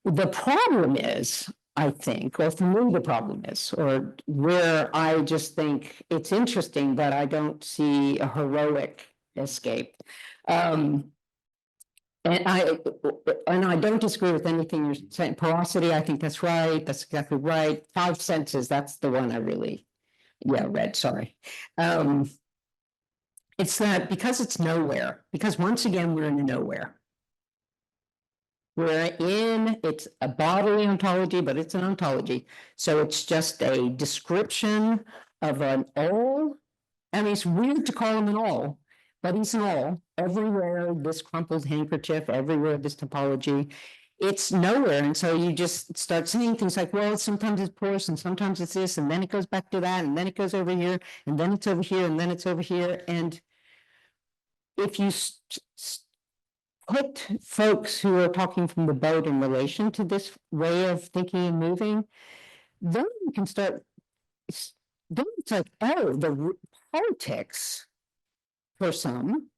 The problem is, I think, or for me, the problem is, or where I just think it's interesting that I don't see a heroic escape. And I don't disagree with anything you're saying. Porosity, I think that's right. That's exactly right. Five senses, that's the one I really, read, sorry. It's that because it's nowhere, because once again, we're in a nowhere. It's a bodily ontology, but it's an ontology. So it's just a description of an all. I mean, it's weird to call him an all, but he's an all. Everywhere, this crumpled handkerchief, everywhere, this topology. It's nowhere. And so you just start saying things like, well, sometimes it's porous and sometimes it's this, and then it goes back to that, and then it goes over here, and then it's over here, and then it's over here. And if you put folks who are talking from the boat in relation to this way of thinking and moving, then you can start, then it's like, oh, the politics for some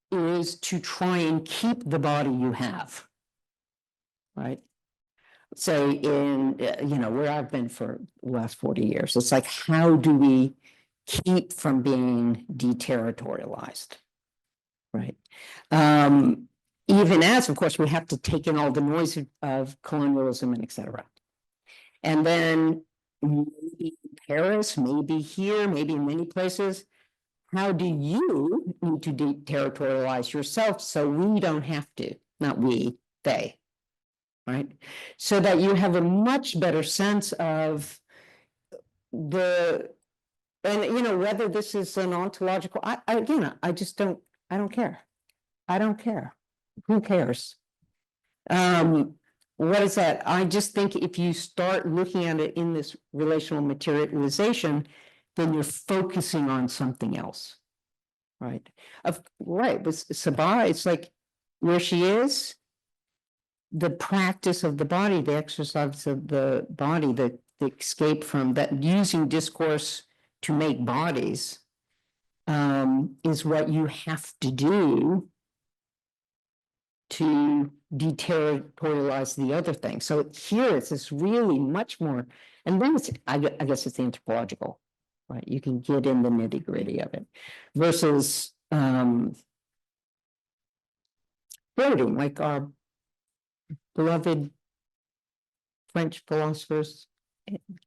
is to try and keep the body you have, right? So in, where I've been for the last 40 years, it's like, how do we keep from being deterritorialized, right? Even as, of course, we have to take in all the noise of colonialism and et cetera. And then maybe in Paris, maybe here, maybe in many places, how do you need to deterritorialize yourself so we don't have to, not we, they, right? So that you have a much better sense of the, and whether this is an ontological, I just don't, I don't care. I don't care. Who cares? What is that? I just think if you start looking at it in this relational materialization, then you're focusing on something else, right? Right, with Sabah, it's like where she is, the practice of the body, the exercise of the body, the escape from that, using discourse to make bodies, is what you have to do to deterritorialize the other thing. So here it's this really much more, and then it's, I guess it's the anthropological, right? You can get in the nitty gritty of it versus floating, like our beloved French philosophers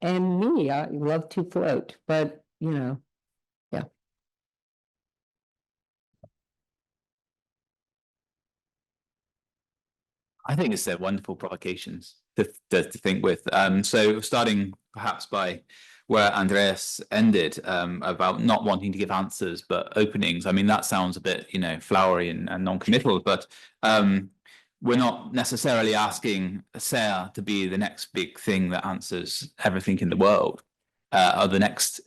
and me. I love to float, but yeah. I think it's wonderful provocations to think with. So starting perhaps by where Andreas ended, about not wanting to give answers but openings. I mean, that sounds a bit, flowery and non-committal, but we're not necessarily asking Serres to be the next big thing that answers everything in the world. Or the next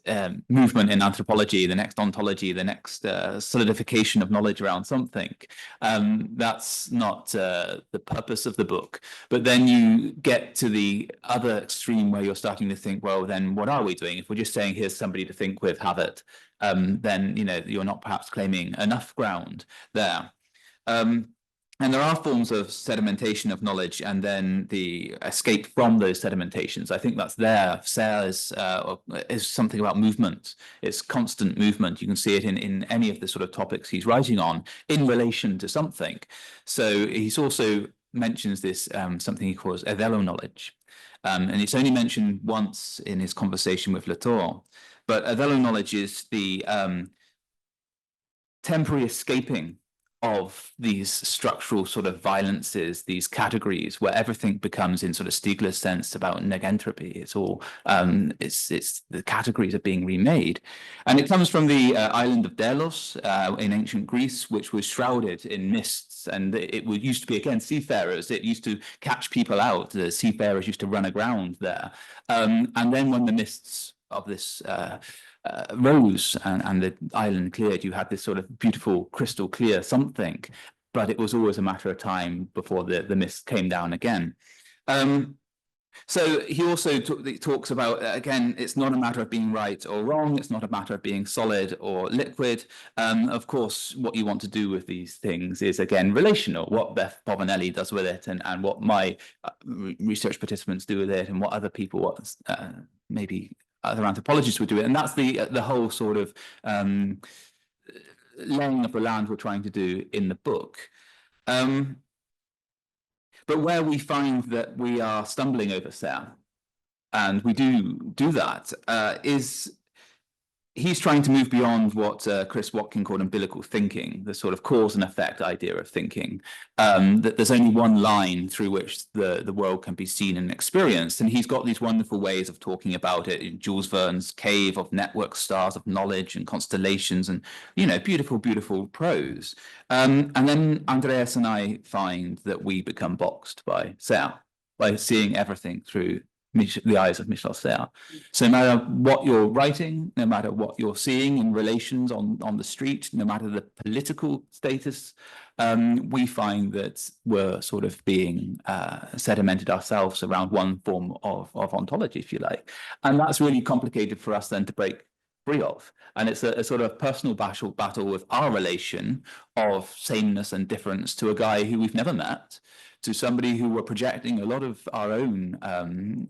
movement in anthropology, the next ontology, the next solidification of knowledge around something. That's not the purpose of the book. But then you get to the other extreme where you're starting to think, well, then what are we doing? If we're just saying, here's somebody to think with, have it, then you're not perhaps claiming enough ground there. And there are forms of sedimentation of knowledge and then the escape from those sedimentations. I think that's there. Serres is something about movement. It's constant movement. You can see it in any of the sort of topics he's writing on in relation to something. So he's also mentions this, something he calls evelo knowledge. And it's only mentioned once in his conversation with Latour. But evelo knowledge is the temporary escaping of these structural sort of violences, these categories where everything becomes, in sort of Stiegler's sense, about negentropy. It's all, it's the categories are being remade. And it comes from the island of Delos in ancient Greece, which was shrouded in mists. And it used to be, again, seafarers. It used to catch people out. The seafarers used to run aground there. And then when the mists of this rose and the island cleared, you had this sort of beautiful crystal clear something, but it was always a matter of time before the mist came down again. So he also talks about, again, it's not a matter of being right or wrong. It's not a matter of being solid or liquid. Of course, what you want to do with these things is, again, relational, what Beth Povinelli does with it, and what my research participants do with it, and what other people, maybe other anthropologists would do it. And that's the whole sort of laying of the land we're trying to do in the book. But where we find that we are stumbling over Serres, and we do that, is he's trying to move beyond what Chris Watkin called umbilical thinking, the sort of cause and effect idea of thinking, that there's only one line through which the world can be seen and experienced. And he's got these wonderful ways of talking about it in Jules Verne's cave of network stars of knowledge and constellations and, beautiful, beautiful prose. And then Andreas and I find that we become boxed by Serres, by seeing everything through the eyes of Michel Serres. So no matter what you're writing, no matter what you're seeing in relations on the street, no matter the political status, we find that we're sort of being sedimented ourselves around one form of ontology, if you like. And that's really complicated for us then to break free of. And it's a sort of personal battle with our relation of sameness and difference to a guy who we've never met, to somebody who we're projecting a lot of our own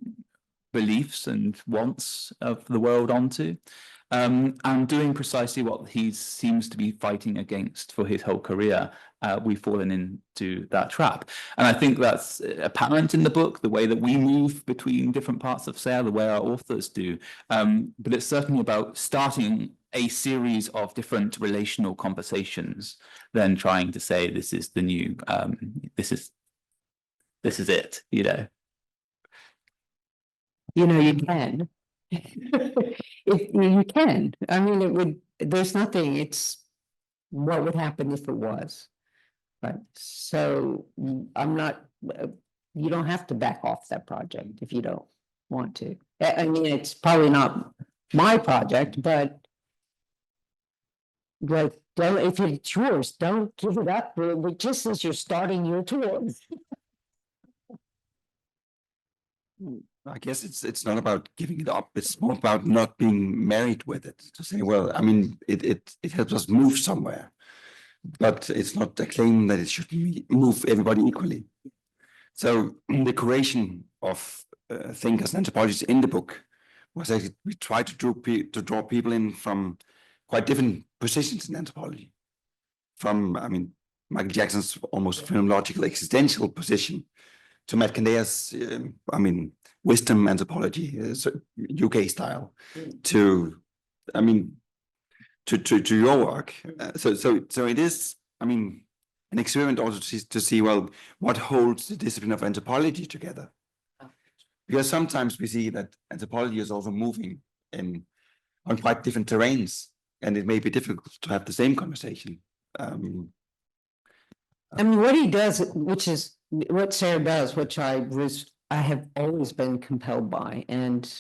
beliefs and wants of the world onto, and doing precisely what he seems to be fighting against for his whole career. We've fallen into that trap. And I think that's apparent in the book, the way that we move between different parts of Serres, the way our authors do. But it's certainly about starting a series of different relational conversations, then trying to say, this is the new, this is it, You can. If you can. I mean, there's nothing, it's what would happen if it was. Right. So I'm not, you don't have to back off that project if you don't want to. I mean, it's probably not my project, but like, if it's yours, don't give it up just as you're starting your tour. I guess it's not about giving it up. It's more about not being married with it. To say, well, I mean, it helps us move somewhere, but it's not a claim that it should move everybody equally. So the creation of thinkers and anthropologists in the book was that we tried to draw people in from quite different positions in anthropology. From, I mean, Michael Jackson's almost phenomenological existential position to Matt Candea's, wisdom anthropology, UK style, to your work. So it is, an experiment also to see, well, what holds the discipline of anthropology together? Because sometimes we see that anthropology is also moving on quite different terrains, and it may be difficult to have the same conversation. What he does, which is what Serres does, which I have always been compelled by, and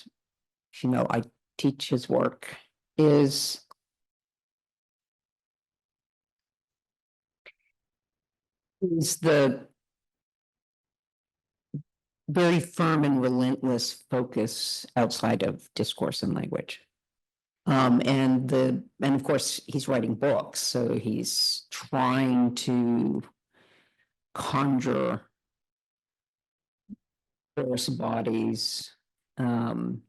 I teach his work, is the very firm and relentless focus outside of discourse and language. And of course he's writing books, so he's trying to conjure force bodies in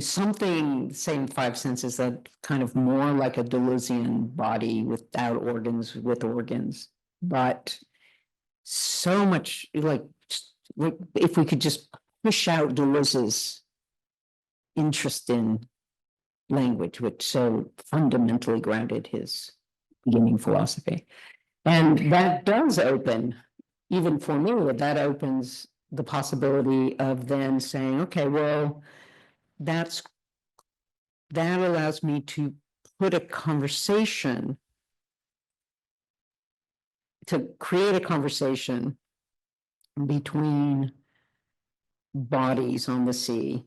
something, same five senses, that kind of more like a Deleuzian body without organs, with organs, but so much like if we could just push out Deleuze's interest in language, which so fundamentally grounded his beginning philosophy. And that does open, even for me, that opens the possibility of then saying, okay, well, that allows me to put a conversation, to create a conversation between bodies on the sea.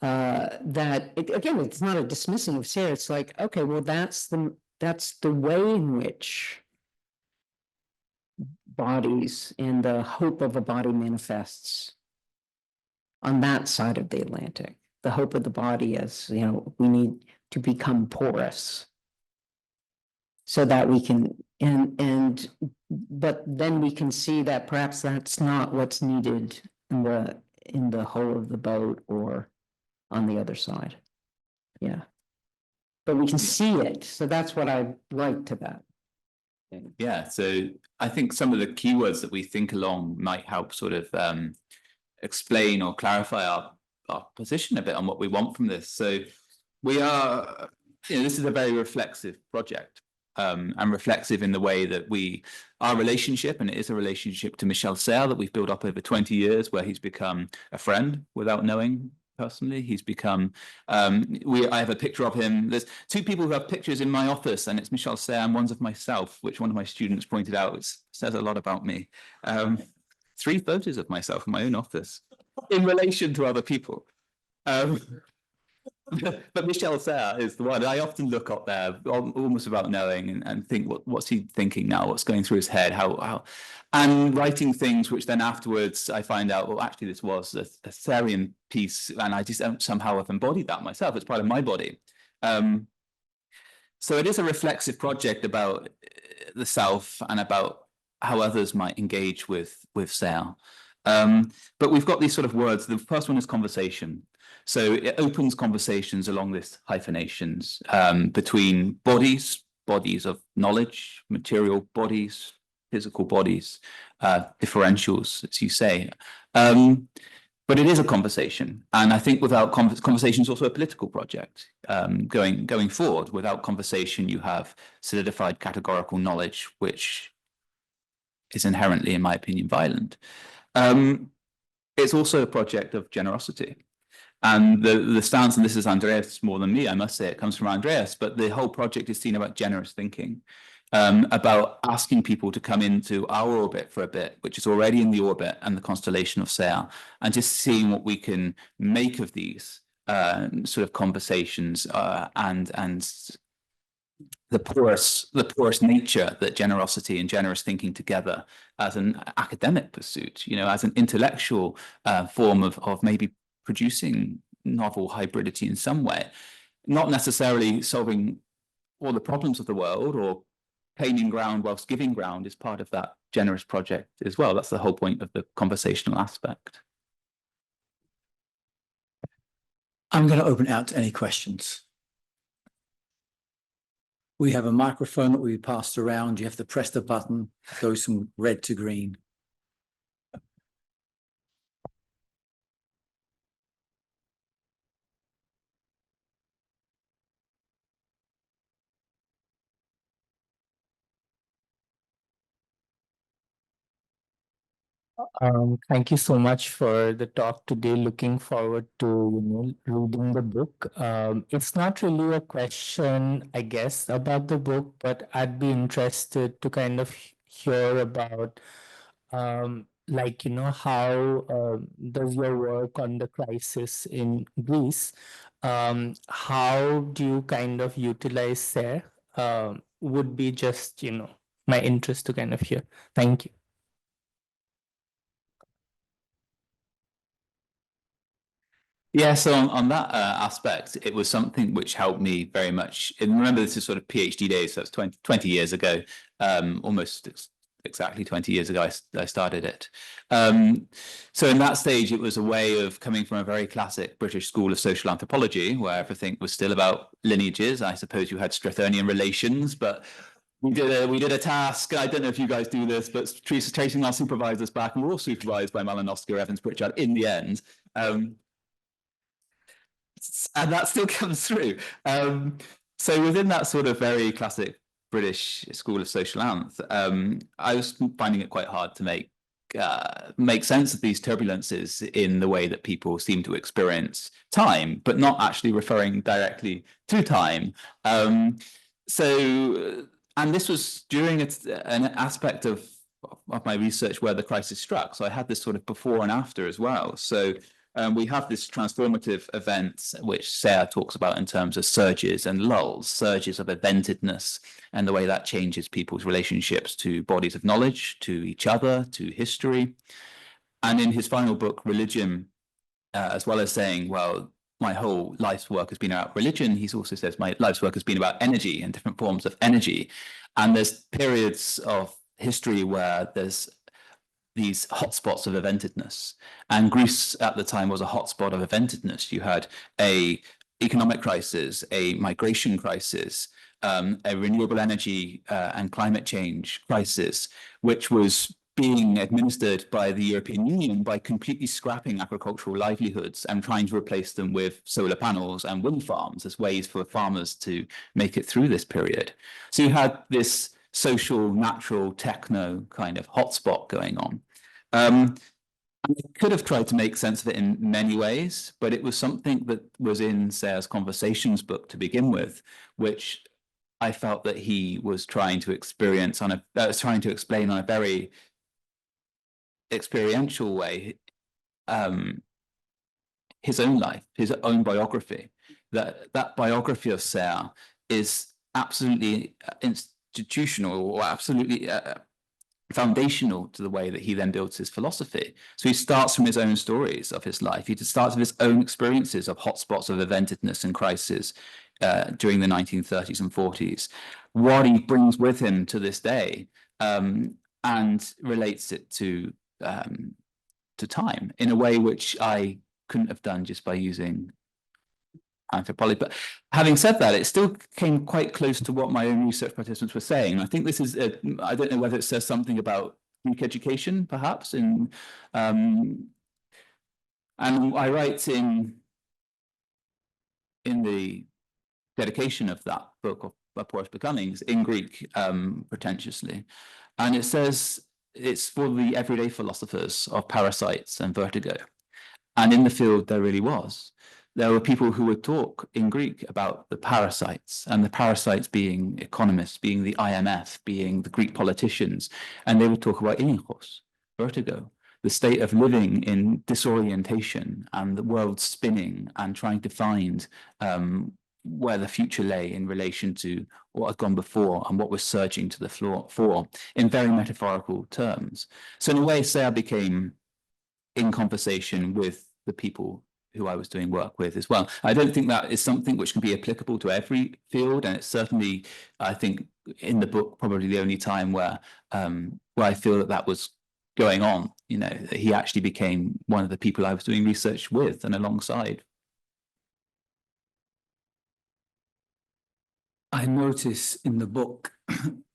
Again, it's not a dismissing of Serres. It's like, okay, well, that's the way in which bodies and the hope of a body manifests on that side of the Atlantic. The hope of the body as, you know, we need to become porous so that we can, but then we can see that perhaps that's not what's needed in the hull of the boat or on the other side. Yeah. But we can see it. So that's what I like to that. Yeah, so I think some of the keywords that we think along might help sort of explain or clarify our position a bit on what we want from this. So we are, you know, this is a very reflexive project, and reflexive in the way that our relationship, and it is a relationship to Michel Serres that we've built up over 20 years, where he's become a friend without knowing personally. He's become, I have a picture of him. There's two people who have pictures in my office, and it's Michel Serres and one's of myself, which one of my students pointed out. It says a lot about me. 3 photos of myself in my own office in relation to other people. But Michel Serres is the one I often look up there, almost without knowing, and think, what's he thinking now? What's going through his head? How, and writing things which then afterwards I find out, well, actually this was a Syrian piece, and I just somehow have embodied that myself. It's part of my body. So it is a reflexive project about the self and about how others might engage with Serres. But we've got these sort of words. The first one is conversation. So it opens conversations along this hyphenations between bodies of knowledge, material bodies, physical bodies, differentials, as you say. But it is a conversation. And I think without conversation is also a political project. Going forward, without conversation, you have solidified categorical knowledge, which is inherently, in my opinion, violent. It's also a project of generosity. And the stance, and this is Andreas more than me, I must say, it comes from Andreas, but the whole project is seen about generous thinking, about asking people to come into our orbit for a bit, which is already in the orbit and the constellation of Serres, and just seeing what we can make of these sort of conversations and the porous nature that generosity and generous thinking together as an academic pursuit, you know, as an intellectual form of maybe producing novel hybridity in some way, not necessarily solving all the problems of the world or claiming ground whilst giving ground, is part of that generous project as well. That's the whole point of the conversational aspect. I'm going to open it out to any questions. We have a microphone that we passed around. You have to press the button, it goes from red to green. Thank you so much for the talk today. Looking forward to reading the book. It's not really a question, I guess, about the book, but I'd be interested to kind of hear about, like, how does your work on the crisis in Greece, how do you kind of utilize there? Would be just, my interest to kind of hear. Thank you. Yeah, so on that aspect, it was something which helped me very much. And remember, this is sort of PhD days, so that's 20 years ago, almost exactly 20 years ago I started it. So in that stage, it was a way of coming from a very classic British school of social anthropology, where everything was still about lineages. I suppose you had Strathonian relations, but we did a task. I don't know if you guys do this, but tracing our supervisors back, and we're all supervised by Malinowski or Evans Pritchard in the end. And that still comes through. So within that sort of very classic British school of social anth, I was finding it quite hard to make sense of these turbulences in the way that people seem to experience time, but not actually referring directly to time. And this was during an aspect of my research where the crisis struck. So I had this sort of before and after as well. So we have this transformative event, which Serres talks about in terms of surges and lulls, surges of eventedness, and the way that changes people's relationships to bodies of knowledge, to each other, to history. And in his final book, Religion, as well as saying, well, my whole life's work has been about religion, he also says my life's work has been about energy and different forms of energy. And there's periods of history where there's these hotspots of eventedness. And Greece at the time was a hotspot of eventedness. You had a economic crisis, a migration crisis, a renewable energy and climate change crisis, which was being administered by the European Union by completely scrapping agricultural livelihoods and trying to replace them with solar panels and wind farms as ways for farmers to make it through this period. So you had this social, natural, techno kind of hotspot going on. I could have tried to make sense of it in many ways, but it was something that was in Serres' Conversations book to begin with, which I felt that he was trying to experience on trying to explain on a very experiential way his own life, his own biography. That biography of Serres is absolutely institutional or absolutely foundational to the way that he then builds his philosophy. So he starts from his own stories of his life. He starts with his own experiences of hotspots of eventedness and crisis during the 1930s and 40s, what he brings with him to this day, and relates it to time in a way which I couldn't have done just by using anthropology. But having said that, it still came quite close to what my own research participants were saying. I think this is, I don't know whether it says something about Greek education, perhaps, and I write in the dedication of that book of Porous Becomings in Greek, pretentiously, and it says it's for the everyday philosophers of Parasites and Vertigo. And in the field, there really was. There were people who would talk in Greek about the parasites, and the parasites being economists, being the IMF, being the Greek politicians, and they would talk about inichos, vertigo, the state of living in disorientation and the world spinning and trying to find where the future lay in relation to what had gone before and what was surging to the fore in very metaphorical terms. So in a way, Serres became in conversation with the people who I was doing work with as well. I don't think that is something which can be applicable to every field, and it's certainly, I think, in the book, probably the only time where I feel that was going on. You know, he actually became one of the people I was doing research with and alongside. I notice in the book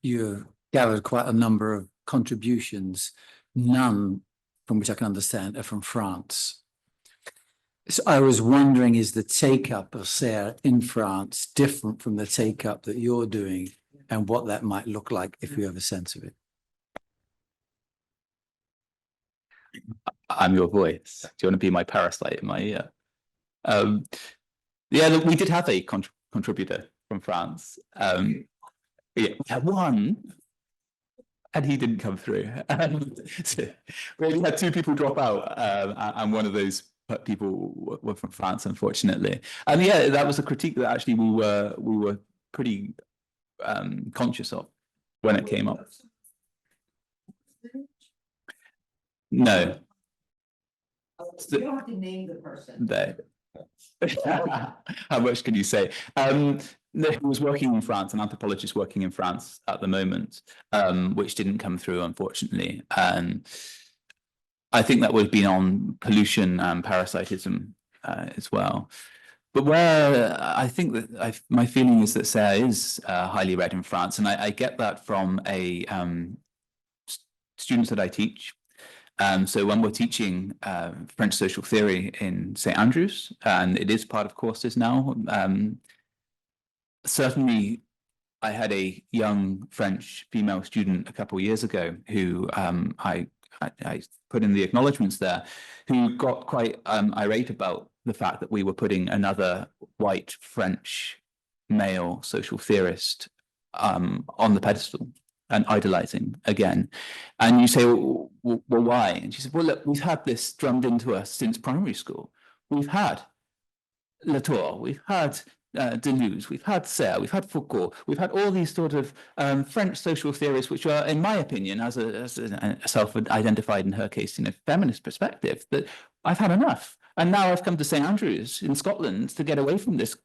you've gathered quite a number of contributions, none from which I can understand are from France. So I was wondering, is the take-up of Serres in France different from the take-up that you're doing, and what that might look like if you have a sense of it? I'm your voice. Do you want to be my parasite in my ear? Yeah, look, we did have a contributor from France. Yeah, one, and he didn't come through. So we only had two people drop out, and one of those people were from France, unfortunately. And yeah, that was a critique that actually we were pretty conscious of when it came up. No. You don't have to name the person. How much can you say? No, he was working in France, an anthropologist working in France at the moment, which didn't come through, unfortunately. I think that would have been on pollution and parasitism as well. But where I think that my feeling is that Serres is highly read in France, and I get that from students that I teach. So when we're teaching French social theory in St. Andrews, and it is part of courses now, certainly I had a young French female student a couple of years ago who I put in the acknowledgements there, who got quite irate about the fact that we were putting another white French male social theorist on the pedestal. and idolizing again. And you say, well, why? And she said, well, look, we've had this drummed into us since primary school. We've had Latour, we've had Deleuze, we've had Serres, we've had Foucault, we've had all these sort of French social theorists, which are, in my opinion, as a self-identified, in her case, feminist perspective, that I've had enough. And now I've come to St. Andrews in Scotland to get away from this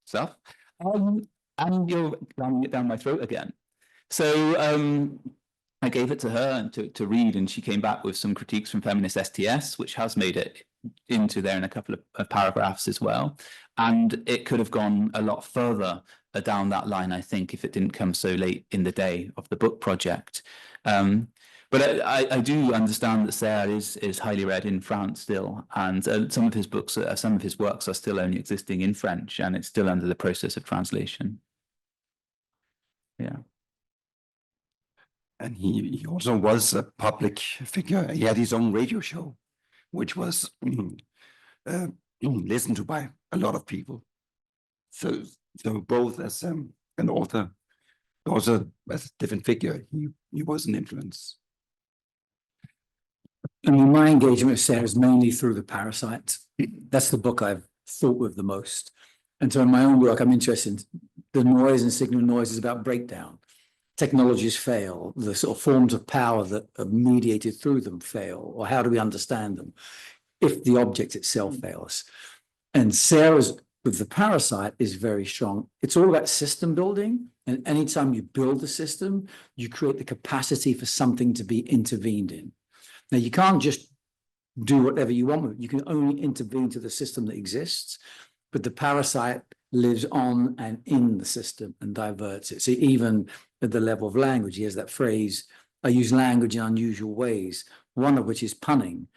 stuff. And you're ramming it down my throat again. So I gave it to her and to read, and she came back with some critiques from feminist STS, which has made it into there in a couple of paragraphs as well. And it could have gone a lot further down that line, I think, if it didn't come so late in the day of the book project. But I do understand that Serres is highly read in France still, and some of his books, some of his works are still only existing in French, and it's still under the process of translation. Yeah. And he also was a public figure. He had his own radio show, which was listened to by a lot of people. So both as an author, also as a different figure, he was an influence. I mean, my engagement with Sarah is mainly through the Parasites. That's the book I've thought with the most. And so in my own work, I'm interested in the noise and signal noise is about breakdown. Technologies fail, the sort of forms of power that are mediated through them fail, or how do we understand them if the object itself fails? And Sarah's with the Parasite is very strong. It's all about system building. And anytime you build a system, you create the capacity for something to be intervened in. Now, you can't just do whatever you want with it. You can only intervene to the system that exists, but the Parasite lives on and in the system and diverts it. So even at the level of language, he has that phrase, I use language in unusual ways, one of which is punning.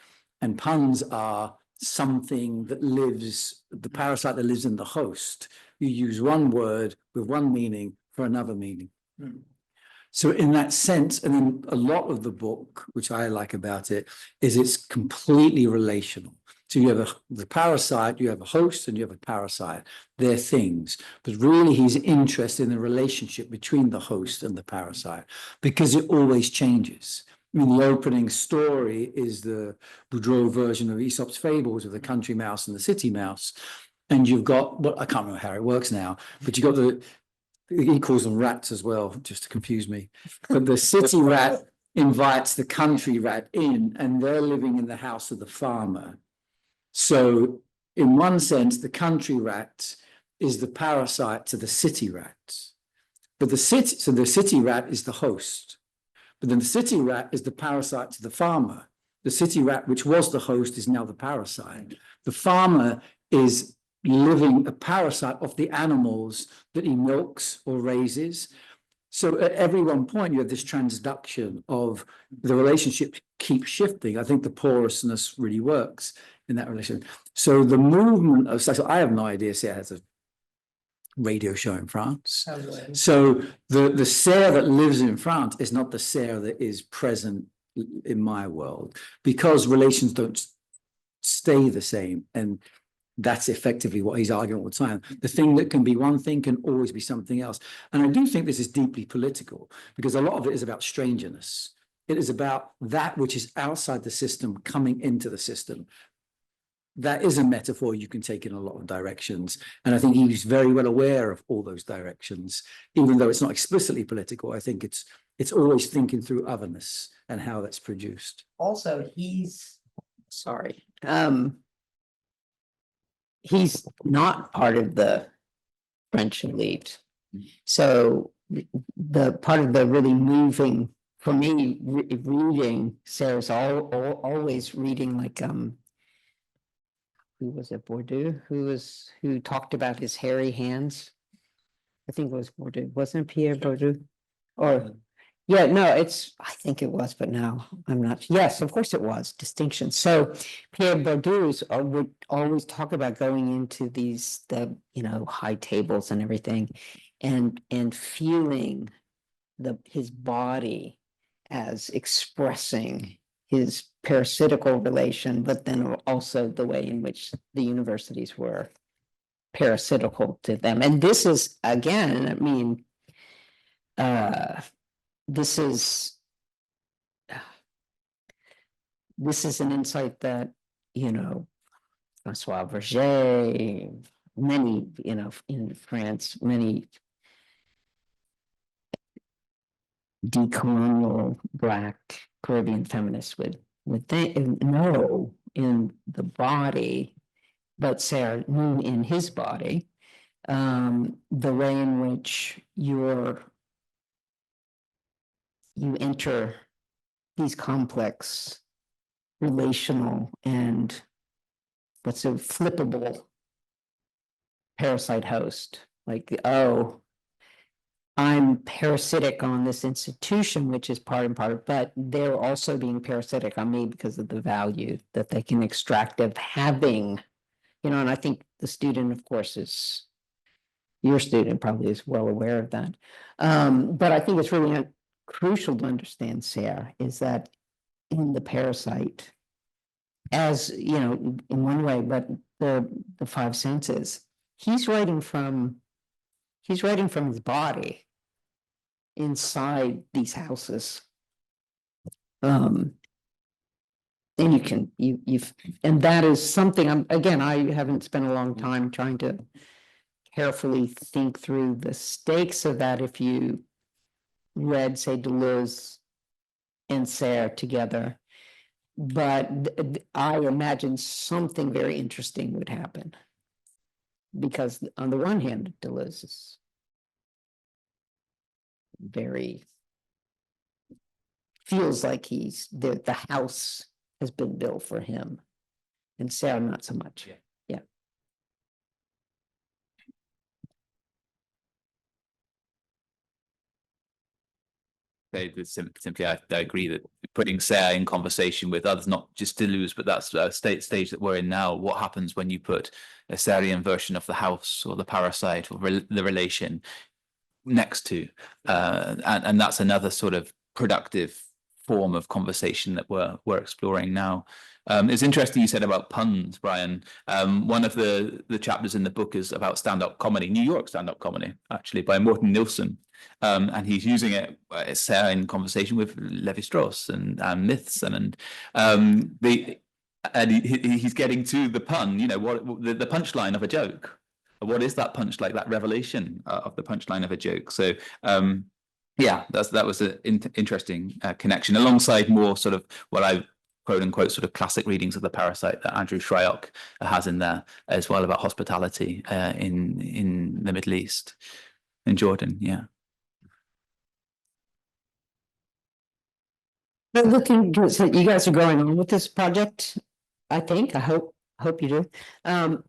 And puns are something that lives, the parasite that lives in the host. You use one word with one meaning for another meaning. So in that sense, and then a lot of the book, which I like about it, is it's completely relational. So you have the parasite, you have a host, and you have a parasite. They're things. But really, he's interested in the relationship between the host and the parasite because it always changes. I mean, the opening story is the Boudreaux version of Aesop's fables of the country mouse and the city mouse. And you've got, well, I can't remember how it works now, but you've got he calls them rats as well, just to confuse me. But the city rat invites the country rat in, and they're living in the house of the farmer. So in one sense, the country rat is the parasite to the city rat. But the city rat is the host. But then the city rat is the parasite to the farmer. The city rat, which was the host, is now the parasite. The farmer is living a parasite of the animals that he milks or raises. So at every one point, you have this transduction of the relationship keeps shifting. I think the porousness really works in that relation. So the movement of, so I have no idea Serres has a radio show in France. So the Serres that lives in France is not the Serres that is present in my world, because relations don't stay the same. And that's effectively what he's arguing all the time. The thing that can be one thing can always be something else. And I do think this is deeply political, because a lot of it is about strangeness. It is about that which is outside the system coming into the system. That is a metaphor you can take in a lot of directions. And I think he's very well aware of all those directions, even though it's not explicitly political. I think it's always thinking through otherness and how that's produced. Also, he's not part of the French elite. So the part of the really moving for me, reading Serres, always reading like who was it, Bourdieu, who talked about his hairy hands. I think it was Bourdieu, wasn't it Pierre Bourdieu? Or yeah, no, I think it was, but now I'm not. Yes, of course it was distinction. So Pierre Bourdieu would always talk about going into the high tables and everything, and feeling his body as expressing his parasitical relation, but then also the way in which the universities were parasitical to them. And this is, again, I mean, this is an insight that, François Verger, many, in France, many decolonial Black Caribbean feminists would know in the body, but Serres knew in his body, the way in which you enter these complex relational and what's a flippable parasite host, like, oh, I'm parasitic on this institution, which is part and part, but they're also being parasitic on me because of the value that they can extract of having, and I think the student, of course, your student probably is well aware of that. But I think it's really crucial to understand, Sarah, is that in the parasite, as in one way, but the five senses, he's writing from his body inside these houses. And and that is something, I haven't spent a long time trying to carefully think through the stakes of that if you read, say, Deleuze and Serres together. But I imagine something very interesting would happen. Because on the one hand, Deleuze is feels like the house has been built for him. And Serres, not so much. Yeah. Simply, I agree that putting Serres in conversation with others, not just Deleuze, but that's a stage that we're in now. What happens when you put a Serrian version of the house or the parasite or the relation next to, and that's another sort of productive form of conversation that we're exploring now. It's interesting you said about puns, Brian. One of the chapters in the book is about stand-up comedy, New York stand-up comedy, actually, by Morten Nilsson. And he's using it in conversation with Levi-Strauss and myths, and he's getting to the pun, what the punchline of a joke. What is that punch, like that revelation of the punchline of a joke? So yeah, that was an interesting connection, alongside more sort of what I quote unquote sort of classic readings of the Parasite that Andrew Shryock has in there as well, about hospitality in the Middle East, in Jordan. Yeah. But looking, so you guys are going on with this project, I think. I hope you do. And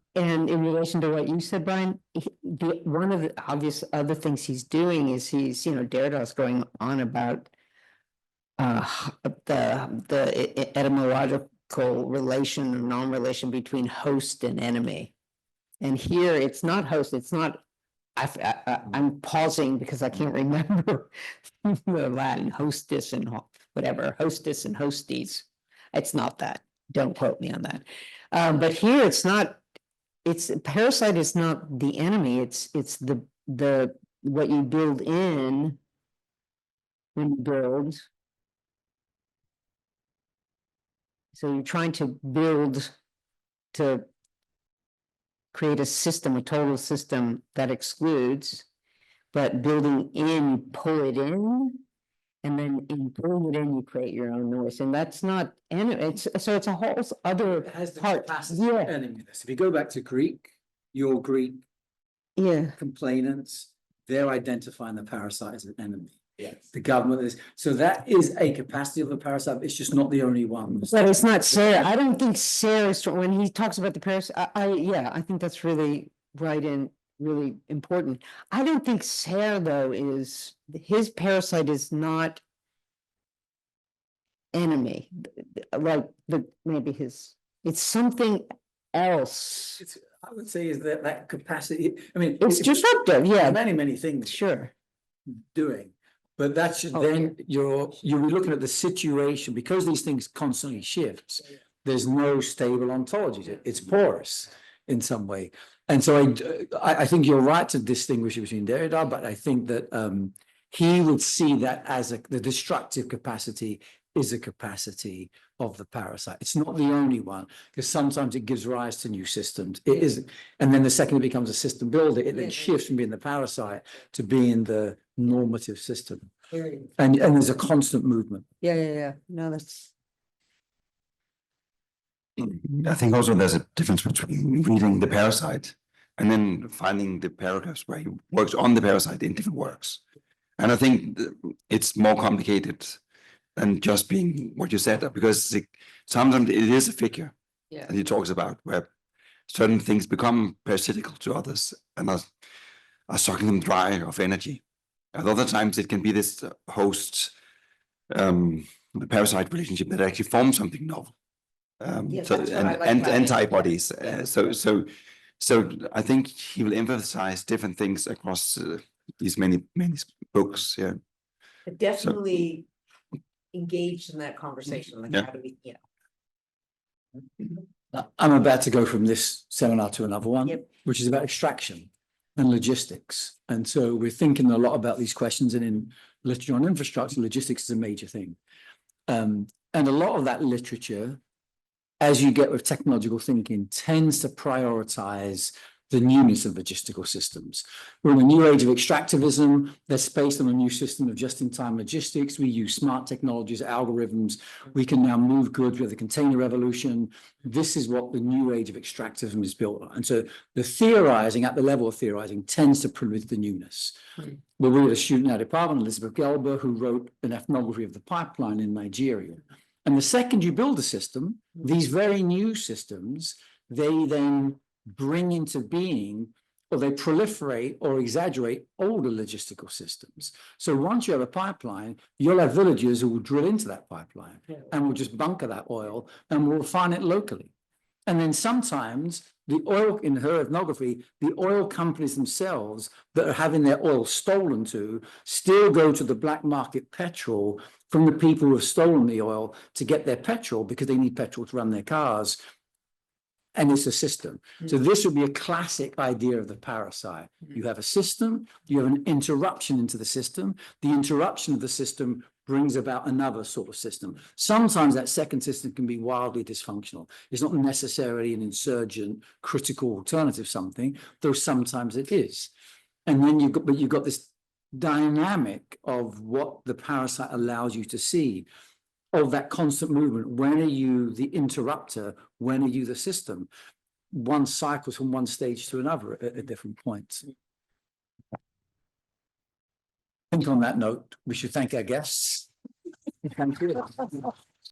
in relation to what you said, Brian, one of the obvious other things he's doing is Derrida's going on about the etymological relation or non-relation between host and enemy. And here it's not host, it's not, I'm pausing because I can't remember the Latin hostess and whatever, hostess and hosties. It's not that. Don't quote me on that. But here it's not, parasite is not the enemy, it's the what you build in when you build. So you're trying to build to create a system, a total system that excludes, but building in, you pull it in, and then in pulling it in, you create your own noise, and that's not, and it's a whole other It has the part. capacity Yeah. of ending this. If you go back to Greek, your Greek complainants, they're identifying the parasite as an enemy. Yes. The government is, so that is a capacity of the parasite. It's just not the only one. But it's not Serres. I don't think Serres, when he talks about the parasite, I think that's really right and really important. I don't think Serres, though, his parasite is not enemy, like maybe it's something else. I would say is that capacity. I mean, It's disruptive, yeah. Many things Sure. doing. But that's then you're looking at the situation, because these things constantly shift. There's no stable ontology. It's porous in some way. And so I think you're right to distinguish between Derrida, but I think that he would see that as the destructive capacity is a capacity of the parasite. It's not the only one, because sometimes it gives rise to new systems. It isn't. And then the second it becomes a system builder, it then shifts from being the parasite to being the normative system. And there's a constant movement. Yeah. No, that's. I think also there's a difference between reading the parasite and then finding the paragraphs where he works on the parasite in different works. And I think it's more complicated than just being what you said, because sometimes it is a figure that he talks about where certain things become parasitical to others and are sucking them dry of energy. And other times it can be this host parasite relationship that actually forms something novel. Antibodies. So I think he will emphasize different things across these many books. Yeah, Definitely engaged in that conversation. Like, how do we, I'm about to go from this seminar to another one, Yep. which is about extraction and logistics. And so we're thinking a lot about these questions, and in literature on infrastructure, logistics is a major thing. And a lot of that literature, as you get with technological thinking, tends to prioritize the newness of logistical systems. We're in a new age of extractivism that's based on a new system of just-in-time logistics. We use smart technologies, algorithms. We can now move goods with the container revolution. This is what the new age of extractivism is built on. And so the theorizing, at the level of theorizing, tends to promote the newness. We had a student in our department, Elizabeth Gelber, who wrote an ethnography of the pipeline in Nigeria. And the second you build a system, these very new systems, they then bring into being, or they proliferate or exaggerate older logistical systems. So once you have a pipeline, you'll have villagers who will drill into that pipeline and will just bunker that oil and will refine it locally. And then sometimes the oil, in her ethnography, the oil companies themselves that are having their oil stolen to still go to the black market petrol from the people who have stolen the oil to get their petrol, because they need petrol to run their cars. And it's a system. So this would be a classic idea of the parasite. You have a system, you have an interruption into the system. The interruption of the system brings about another sort of system. Sometimes that second system can be wildly dysfunctional. It's not necessarily an insurgent, critical alternative something, though sometimes it is. And then you've got this dynamic of what the parasite allows you to see, of that constant movement. When are you the interrupter? When are you the system? One cycles from one stage to another at different points. I think on that note, we should thank our guests. Thank you.